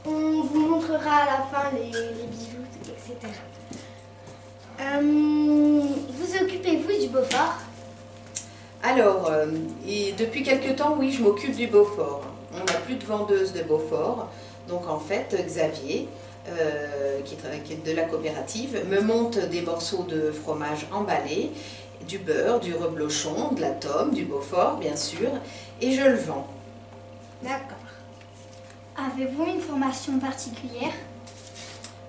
On vous montrera à la fin les bijoux, etc. Vous occupez-vous du Beaufort? Alors, depuis quelque temps, oui, je m'occupe du Beaufort. On n'a plus de vendeuse de Beaufort. Donc en fait, Xavier, qui est de la coopérative, me monte des morceaux de fromage emballés, du beurre, du reblochon, de la tome, du Beaufort bien sûr, et je le vends. D'accord. Avez-vous une formation particulière?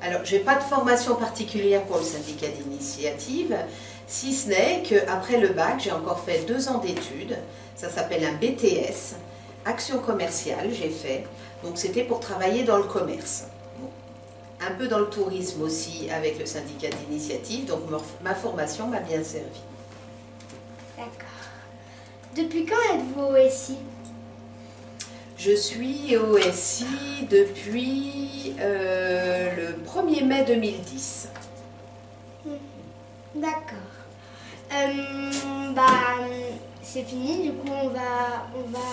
Alors, je n'ai pas de formation particulière pour le syndicat d'initiative, si ce n'est qu'après le bac, j'ai encore fait 2 ans d'études, ça s'appelle un BTS, action commerciale, j'ai fait, donc c'était pour travailler dans le commerce. Un peu dans le tourisme aussi avec le syndicat d'initiative, donc ma formation m'a bien servi. D'accord. Depuis quand êtes-vous au SI? Je suis au SI depuis le 1er mai 2010. D'accord. C'est fini, du coup on va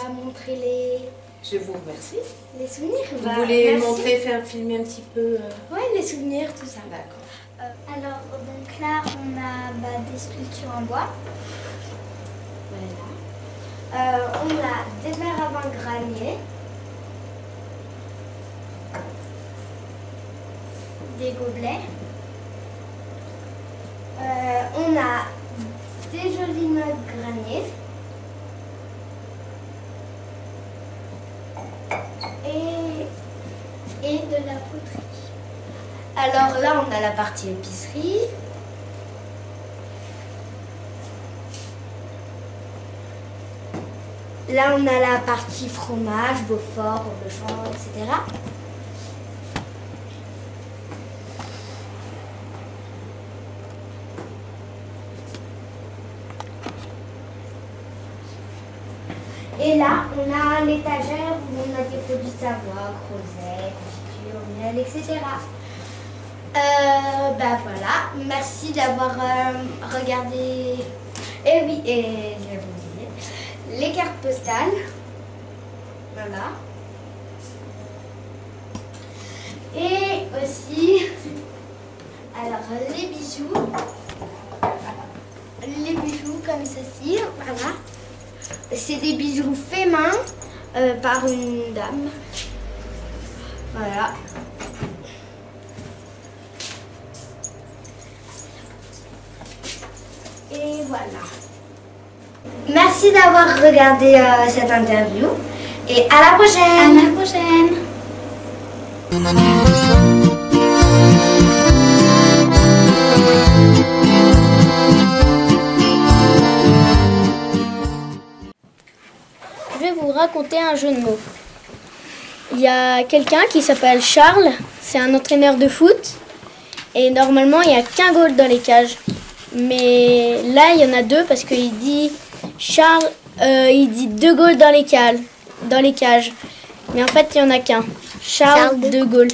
montrer Je vous remercie. les souvenirs. Vous voulez montrer, faire filmer un petit peu Oui, les souvenirs, tout ça. D'accord. Alors, donc là, on a des sculptures en bois. Voilà. On a des verres à vin granier. Des gobelets. On a des jolies mugs granier. Et de la poterie. Alors là, on a la partie épicerie. Là, on a la partie fromage, Beaufort, Auchan, etc. Et là, on a l'étagère où on a des produits de Savoie, crozet, confiture, miel, etc. Voilà, merci d'avoir regardé. Et oui, et je vais vous dire, les cartes postales. Voilà. Et aussi, alors les bijoux. Les bijoux comme ceci, voilà. C'est des bijoux faits main par une dame. Voilà. Et voilà. Merci d'avoir regardé cette interview. Et à la prochaine. À la prochaine. Je vais vous raconter un jeu de mots. Il y a quelqu'un qui s'appelle Charles, c'est un entraîneur de foot. Et normalement, il n'y a qu'un goal dans les cages. Mais là, il y en a deux parce qu'il dit Charles, il dit 2 goals dans les cages. Mais en fait, il n'y en a qu'un. Charles 2 goals.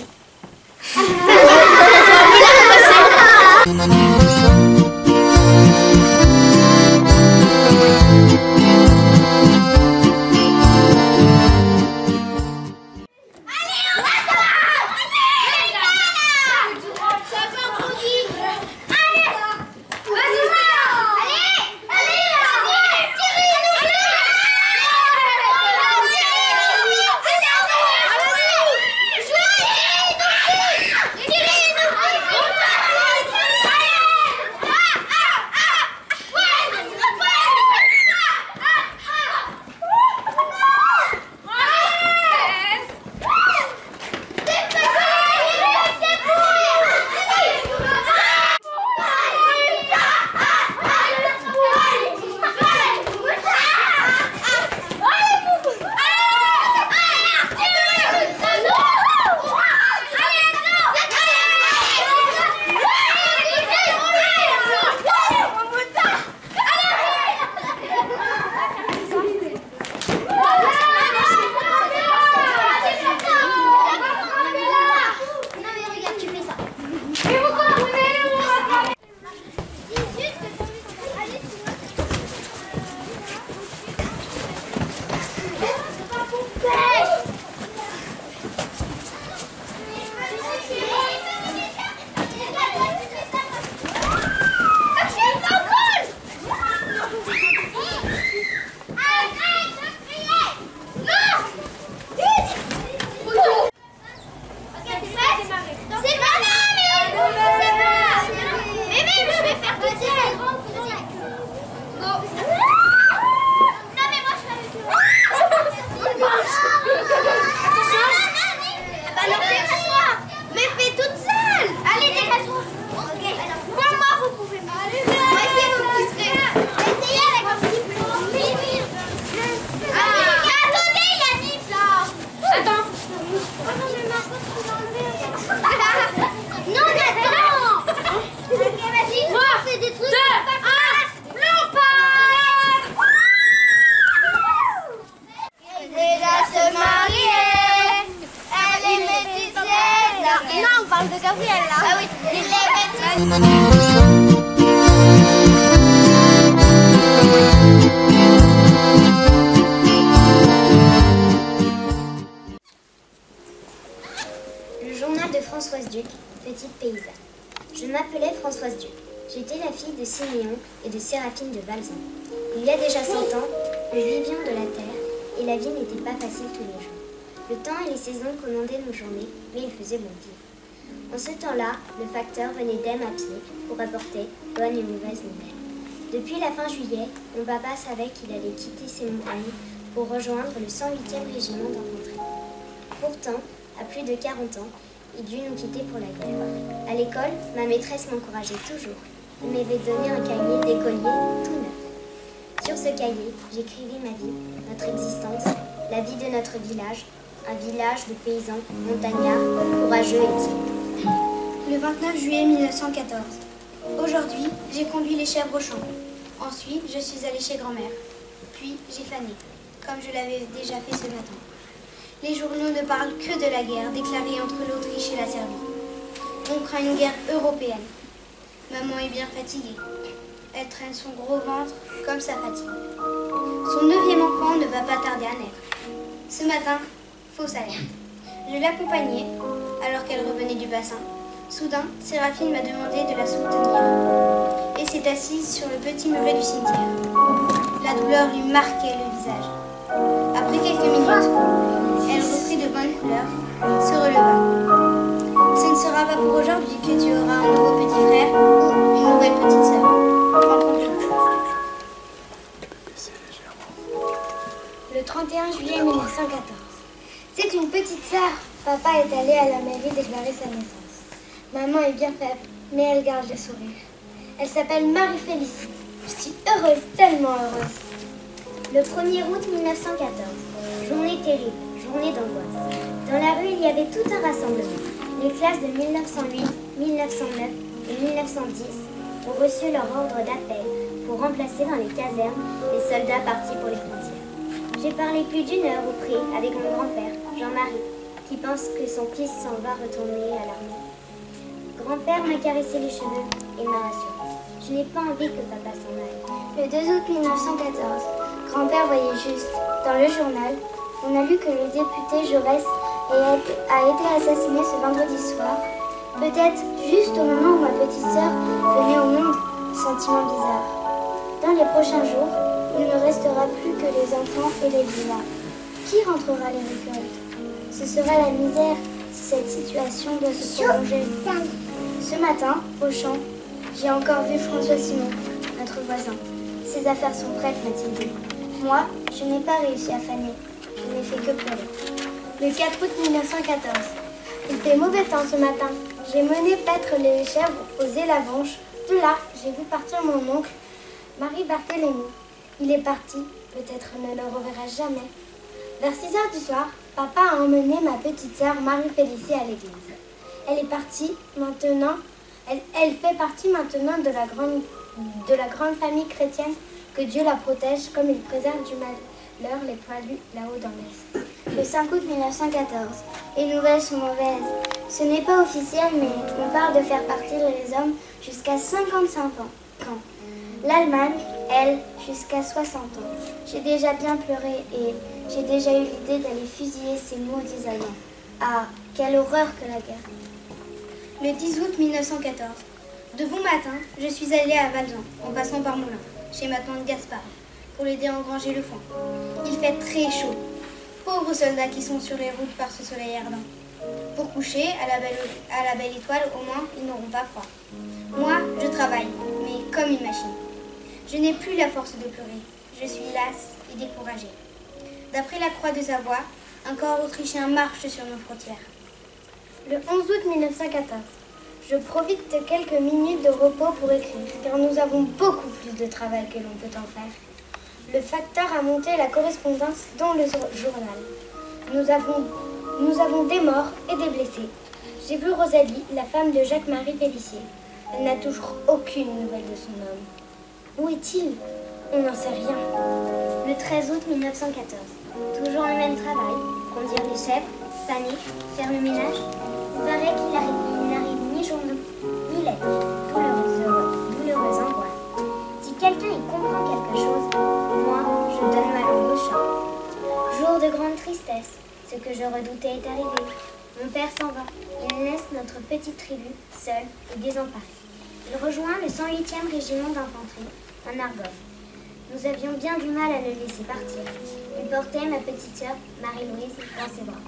Non, on parle de Gabriel là. Ah oui, il est J'étais la fille de Siméon et de Séraphine de Balzan. Il y a déjà 100 ans, nous vivions de la terre et la vie n'était pas facile tous les jours. Le temps et les saisons commandaient nos journées, mais il faisait bon vivre. En ce temps-là, le facteur venait d'Aime à pied pour apporter bonnes et mauvaises nouvelles. Depuis la fin juillet, mon papa savait qu'il allait quitter ces montagnes pour rejoindre le 108e régiment d'infanterie. Pourtant, à plus de 40 ans, il dut nous quitter pour la guerre. À l'école, ma maîtresse m'encourageait toujours. Elle m'avait donné un cahier d'écolier tout neuf. Sur ce cahier, j'écrivis ma vie, notre existence, la vie de notre village, un village de paysans, montagnards, courageux et tièdes. Le 29 juillet 1914. Aujourd'hui, j'ai conduit les chèvres au champ. Ensuite, je suis allée chez grand-mère. Puis, j'ai fané, comme je l'avais déjà fait ce matin. Les journaux ne parlent que de la guerre déclarée entre l'Autriche et la Serbie. On craint une guerre européenne. Maman est bien fatiguée. Elle traîne son gros ventre comme sa fatigue. Son 9e enfant ne va pas tarder à naître. Ce matin, fausse alerte. Je l'accompagnais alors qu'elle revenait du bassin. Soudain, Séraphine m'a demandé de la soutenir et s'est assise sur le petit muret du cimetière. La douleur lui marquait le visage. Après quelques minutes, elle reprit de bonnes couleurs, se releva. Ce ne sera pas pour aujourd'hui que tu auras un nouveau petit frère ou une nouvelle petite sœur. Le 31 juillet 1914. C'est une petite sœur. Papa est allé à la mairie déclarer sa naissance. Maman est bien faible, mais elle garde le sourire. Elle s'appelle Marie-Félicie. Je suis heureuse, tellement heureuse. Le 1er août 1914, journée terrible, journée d'angoisse. Dans la rue, il y avait tout un rassemblement. Les classes de 1908, 1909 et 1910 ont reçu leur ordre d'appel pour remplacer dans les casernes les soldats partis pour les frontières. J'ai parlé plus d'1 heure au pré avec mon grand-père, Jean-Marie, qui pense que son fils s'en va retourner à l'armée. Grand-père m'a caressé les cheveux et m'a rassuré. Je n'ai pas envie que papa s'en aille. Le 2 août 1914, grand-père voyait juste, dans le journal, on a lu que le député Jaurès a été assassiné ce vendredi soir, peut-être juste au moment où ma petite sœur venait au monde. Sentiment bizarre. Dans les prochains jours, il ne restera plus que les enfants et les vieillards. Qui rentrera les récoltes? Ce sera la misère si cette situation doit se prolonger. Ce matin, au champ, j'ai encore vu François Simon, notre voisin. Ses affaires sont prêtes, m'a-t-il dit. Moi, je n'ai pas réussi à faner. Je n'ai fait que pleurer. Le 4 août 1914. Il fait mauvais temps ce matin. J'ai mené paître les chèvres aux Élavanches. De là, j'ai vu partir mon oncle, Marie-Barthélemy. Il est parti. Peut-être ne le reverra jamais. Vers 6 heures du soir, papa a emmené ma petite sœur Marie-Félicie à l'église. Elle est partie maintenant. Elle fait partie maintenant de la grande famille chrétienne. Que Dieu la protège comme il préserve du malheur les poilus là-haut dans l'Est. Le 5 août 1914. Les nouvelles sont mauvaises. Ce n'est pas officiel, mais on parle de faire partir les hommes jusqu'à 55 ans. Quand l'Allemagne, elle, jusqu'à 60 ans. J'ai déjà bien pleuré et j'ai déjà eu l'idée d'aller fusiller ces maudits Allemands. Ah, quelle horreur que la guerre. Le 10 août 1914. De bon matin, je suis allée à Valjean, en passant par Moulins, chez ma tante Gaspard, pour l'aider à engranger le foin. Il fait très chaud. Pauvres soldats qui sont sur les routes par ce soleil ardent. Pour coucher à la belle étoile, au moins, ils n'auront pas froid. Moi, je travaille, mais comme une machine. Je n'ai plus la force de pleurer. Je suis lasse et découragée. D'après la Croix de Savoie, un corps autrichien marche sur nos frontières. Le 11 août 1914. Je profite de quelques minutes de repos pour écrire, car nous avons beaucoup plus de travail que l'on peut en faire. Le facteur a monté la correspondance dans le journal. Nous avons des morts et des blessés. J'ai vu Rosalie, la femme de Jacques-Marie Pélissier. Elle n'a toujours aucune nouvelle de son homme. Où est-il? On n'en sait rien. Le 13 août 1914. Toujours le même travail. Conduire les chèvres, faner, faire le ménage. Il paraît qu'il n'arrive ni journaux, ni lettres. Douloureuse angoisse. Si quelqu'un y comprend quelque chose, moi, je donne ma langue au chat. Jour de grande tristesse. Ce que je redoutais est arrivé. Mon père s'en va. Il laisse notre petite tribu seule et désemparée. Il rejoint le 108e régiment d'infanterie, en Argonne. Nous avions bien du mal à le laisser partir. Il portait ma petite sœur, Marie-Louise, dans ses bras.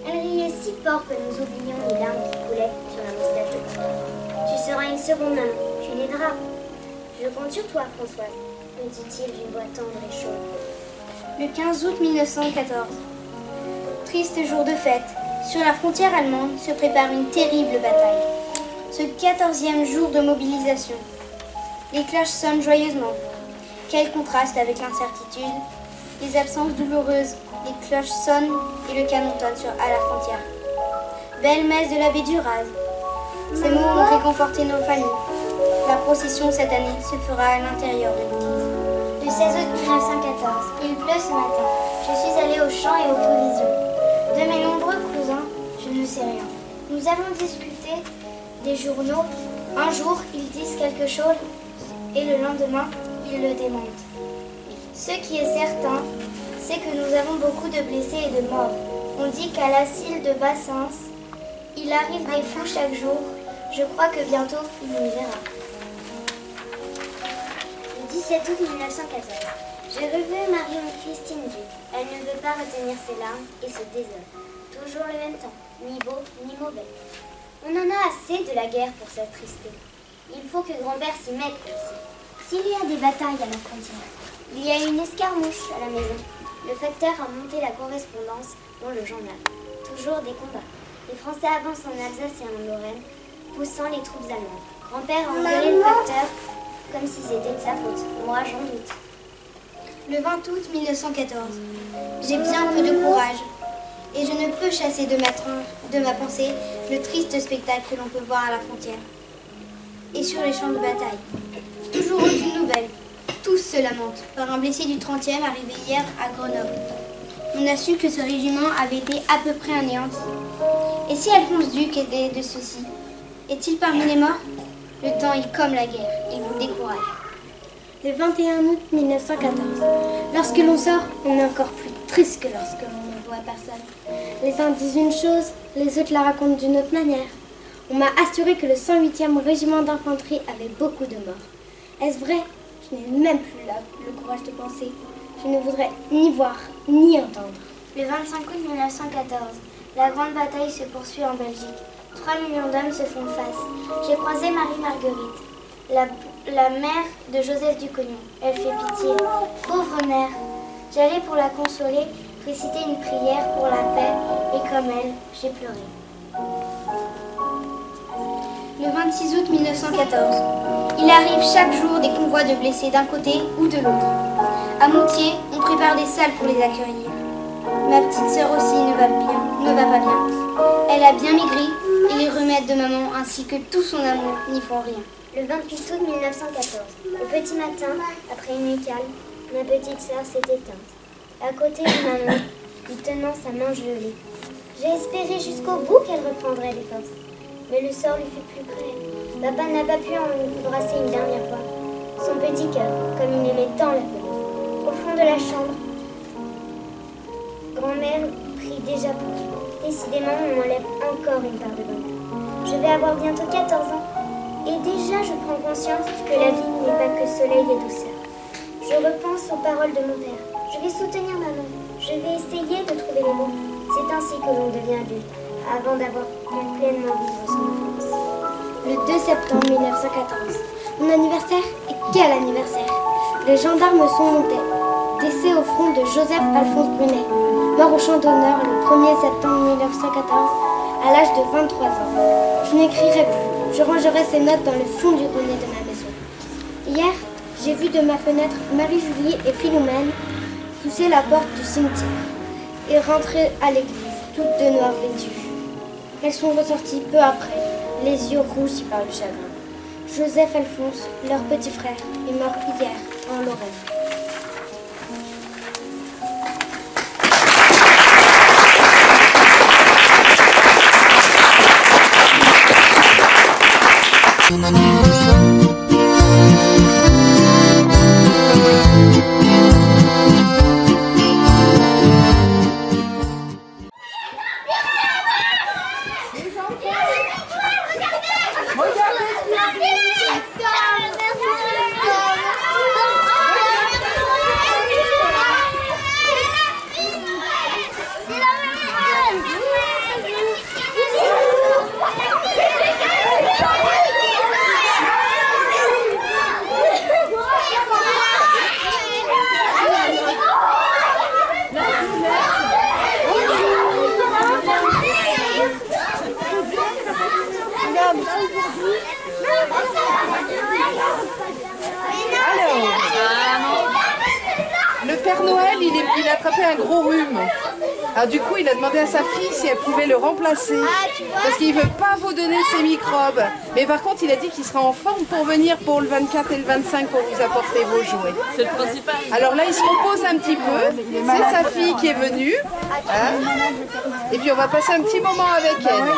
Elle riait si fort que nous oublions les larmes qui coulaient sur la moustache de Pierre. Tu seras une seconde maman, tu l'aideras. Je compte sur toi, Françoise, me dit-il d'une voix tendre et chaude. Le 15 août 1914. Triste jour de fête. Sur la frontière allemande se prépare une terrible bataille. Ce 14e jour de mobilisation. Les cloches sonnent joyeusement. Quel contraste avec l'incertitude. Les absences douloureuses, les cloches sonnent et le canon tonne à la frontière. Belle messe de l'abbé Duraz. Ces mots ont réconforté nos familles. La procession cette année se fera à l'intérieur de l'église. Le 16 août 1914, il pleut ce matin. Je suis allée aux champs et aux provisions. De mes nombreux cousins, je ne sais rien. Nous avons discuté des journaux. Un jour, ils disent quelque chose et le lendemain, ils le démentent. Ce qui est certain, c'est que nous avons beaucoup de blessés et de morts. On dit qu'à l'asile de Bassins, il arrive des fous chaque jour. Je crois que bientôt, il nous verra. Le 17 août 1914. J'ai revu Marie-Christine Duc. Elle ne veut pas retenir ses larmes et se désole. Toujours le même temps, ni beau ni mauvais. On en a assez de la guerre pour s'attrister. Il faut que grand-père s'y mette aussi. S'il y a des batailles à la frontière, il y a une escarmouche à la maison. Le facteur a monté la correspondance dans le journal. Toujours des combats. Les Français avancent en Alsace et en Lorraine, poussant les troupes allemandes. Grand-père a engueulé le facteur comme si c'était de sa faute. Moi, j'en doute. Le 20 août 1914. J'ai bien peu de courage et je ne peux chasser de ma pensée le triste spectacle que l'on peut voir à la frontière et sur les champs de bataille. Toujours aucune nouvelle. Tous se lamentent par un blessé du 30e arrivé hier à Grenoble. On a su que ce régiment avait été à peu près anéanti. Et si Alphonse Duc était de ceux-ci, est-il parmi les morts? Le temps est comme la guerre, il vous décourage. Le 21 août 1914. Lorsque l'on sort, on est encore plus triste que lorsque l'on ne voit personne. Les uns disent une chose, les autres la racontent d'une autre manière. On m'a assuré que le 108e régiment d'infanterie avait beaucoup de morts. Est-ce vrai? Je n'ai même plus le courage de penser. Je ne voudrais ni voir, ni entendre. Le 25 août 1914, la grande bataille se poursuit en Belgique. 3 millions d'hommes se font face. J'ai croisé Marie-Marguerite, la mère de Joseph Ducognon. Elle fait pitié. Pauvre mère. J'allais pour la consoler, réciter une prière pour la paix, et comme elle, j'ai pleuré. Le 26 août 1914. Il arrive chaque jour des convois de blessés d'un côté ou de l'autre. À Moutier, on prépare des salles pour les accueillir. Ma petite sœur aussi ne va pas bien. Elle a bien maigri et les remèdes de maman ainsi que tout son amour n'y font rien. Le 28 août 1914. Le petit matin, après une nuit calme, ma petite sœur s'est éteinte. À côté de maman, lui tenant sa main gelée. J'ai espéré jusqu'au bout qu'elle reprendrait des forces. Mais le sort lui fut plus cruel. Papa n'a pas pu embrasser une dernière fois son petit cœur, comme il aimait tant la paix. Au fond de la chambre, grand-mère prie déjà pour lui. Décidément, on m'enlève encore une part de bonheur. Je vais avoir bientôt 14 ans. Et déjà, je prends conscience que la vie n'est pas que soleil et douceur. Je repense aux paroles de mon père. Je vais soutenir maman. Je vais essayer de trouver les mots. C'est ainsi que l'on devient adulte, avant d'avoir pu pleinement vivre son enfance. Le 2 septembre 1914. Mon anniversaire? Et quel anniversaire! Les gendarmes sont montés. Décès au front de Joseph-Alphonse Brunet, mort au champ d'honneur le 1er septembre 1914, à l'âge de 23 ans. Je n'écrirai plus. Je rangerai ces notes dans le fond du grenier de ma maison. Hier, j'ai vu de ma fenêtre Marie-Julie et Philomène pousser la porte du cimetière et rentrer à l'église, toutes de noir vêtues. Elles sont ressorties peu après, les yeux rougis par le chagrin. Joseph Alphonse, leur petit frère, est mort hier en Lorraine. Père Noël, il a attrapé un gros rhume. Alors du coup, il a demandé à sa fille si elle pouvait le remplacer. Parce qu'il ne veut pas vous donner ses microbes. Mais par contre, il a dit qu'il sera en forme pour venir pour le 24 et le 25 pour vous apporter vos jouets. C'est le principal. Alors là, il se repose un petit peu. C'est sa fille qui est venue. Hein. Et puis on va passer un petit moment avec elle.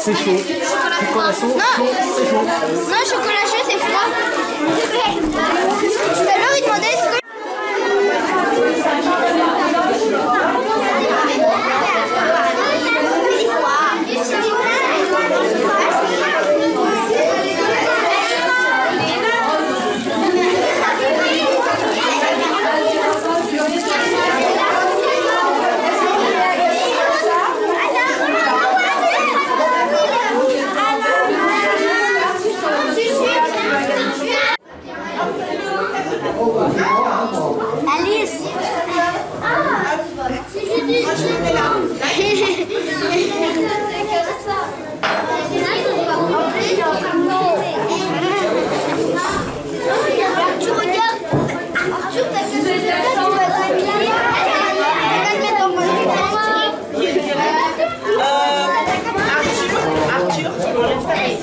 c'est chaud. Chocolat chaud, c'est chaud. Non, chocolat chaud, c'est froid. Alors, il demandait ce que... Alice. Tu regardes. Arthur, t'as vu Arthur, tu m'enlèves ta tête.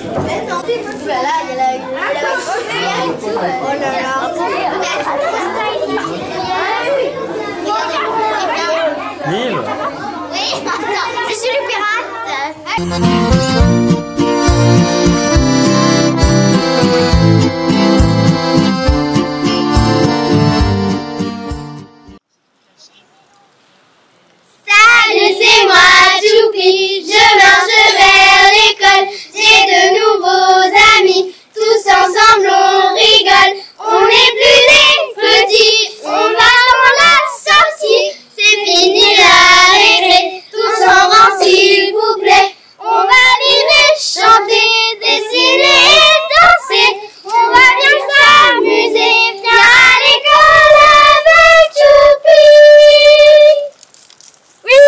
Oh là là, il y a la grosse cuillère et tout. Oh là là. Nîmes. Oui, je suis le pirate. Salut, c'est moi, Choupi. Je marche vers l'école. J'ai de nouveaux amis. Tous ensemble, on rigole. On n'est plus des petits. On va dans la sortie. C'est fini la récré. Tous en rang, s'il vous plaît. On va lire et chanter, dessiner et danser. On va bien s'amuser. Viens à l'école avec Choupi. Oui.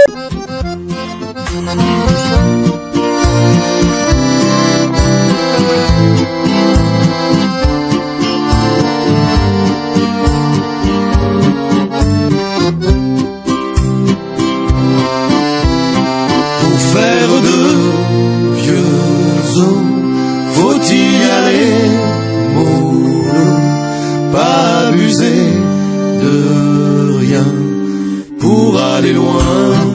Pour faire de vieux os, faut-il y aller mollo, pas abuser de rien pour aller loin.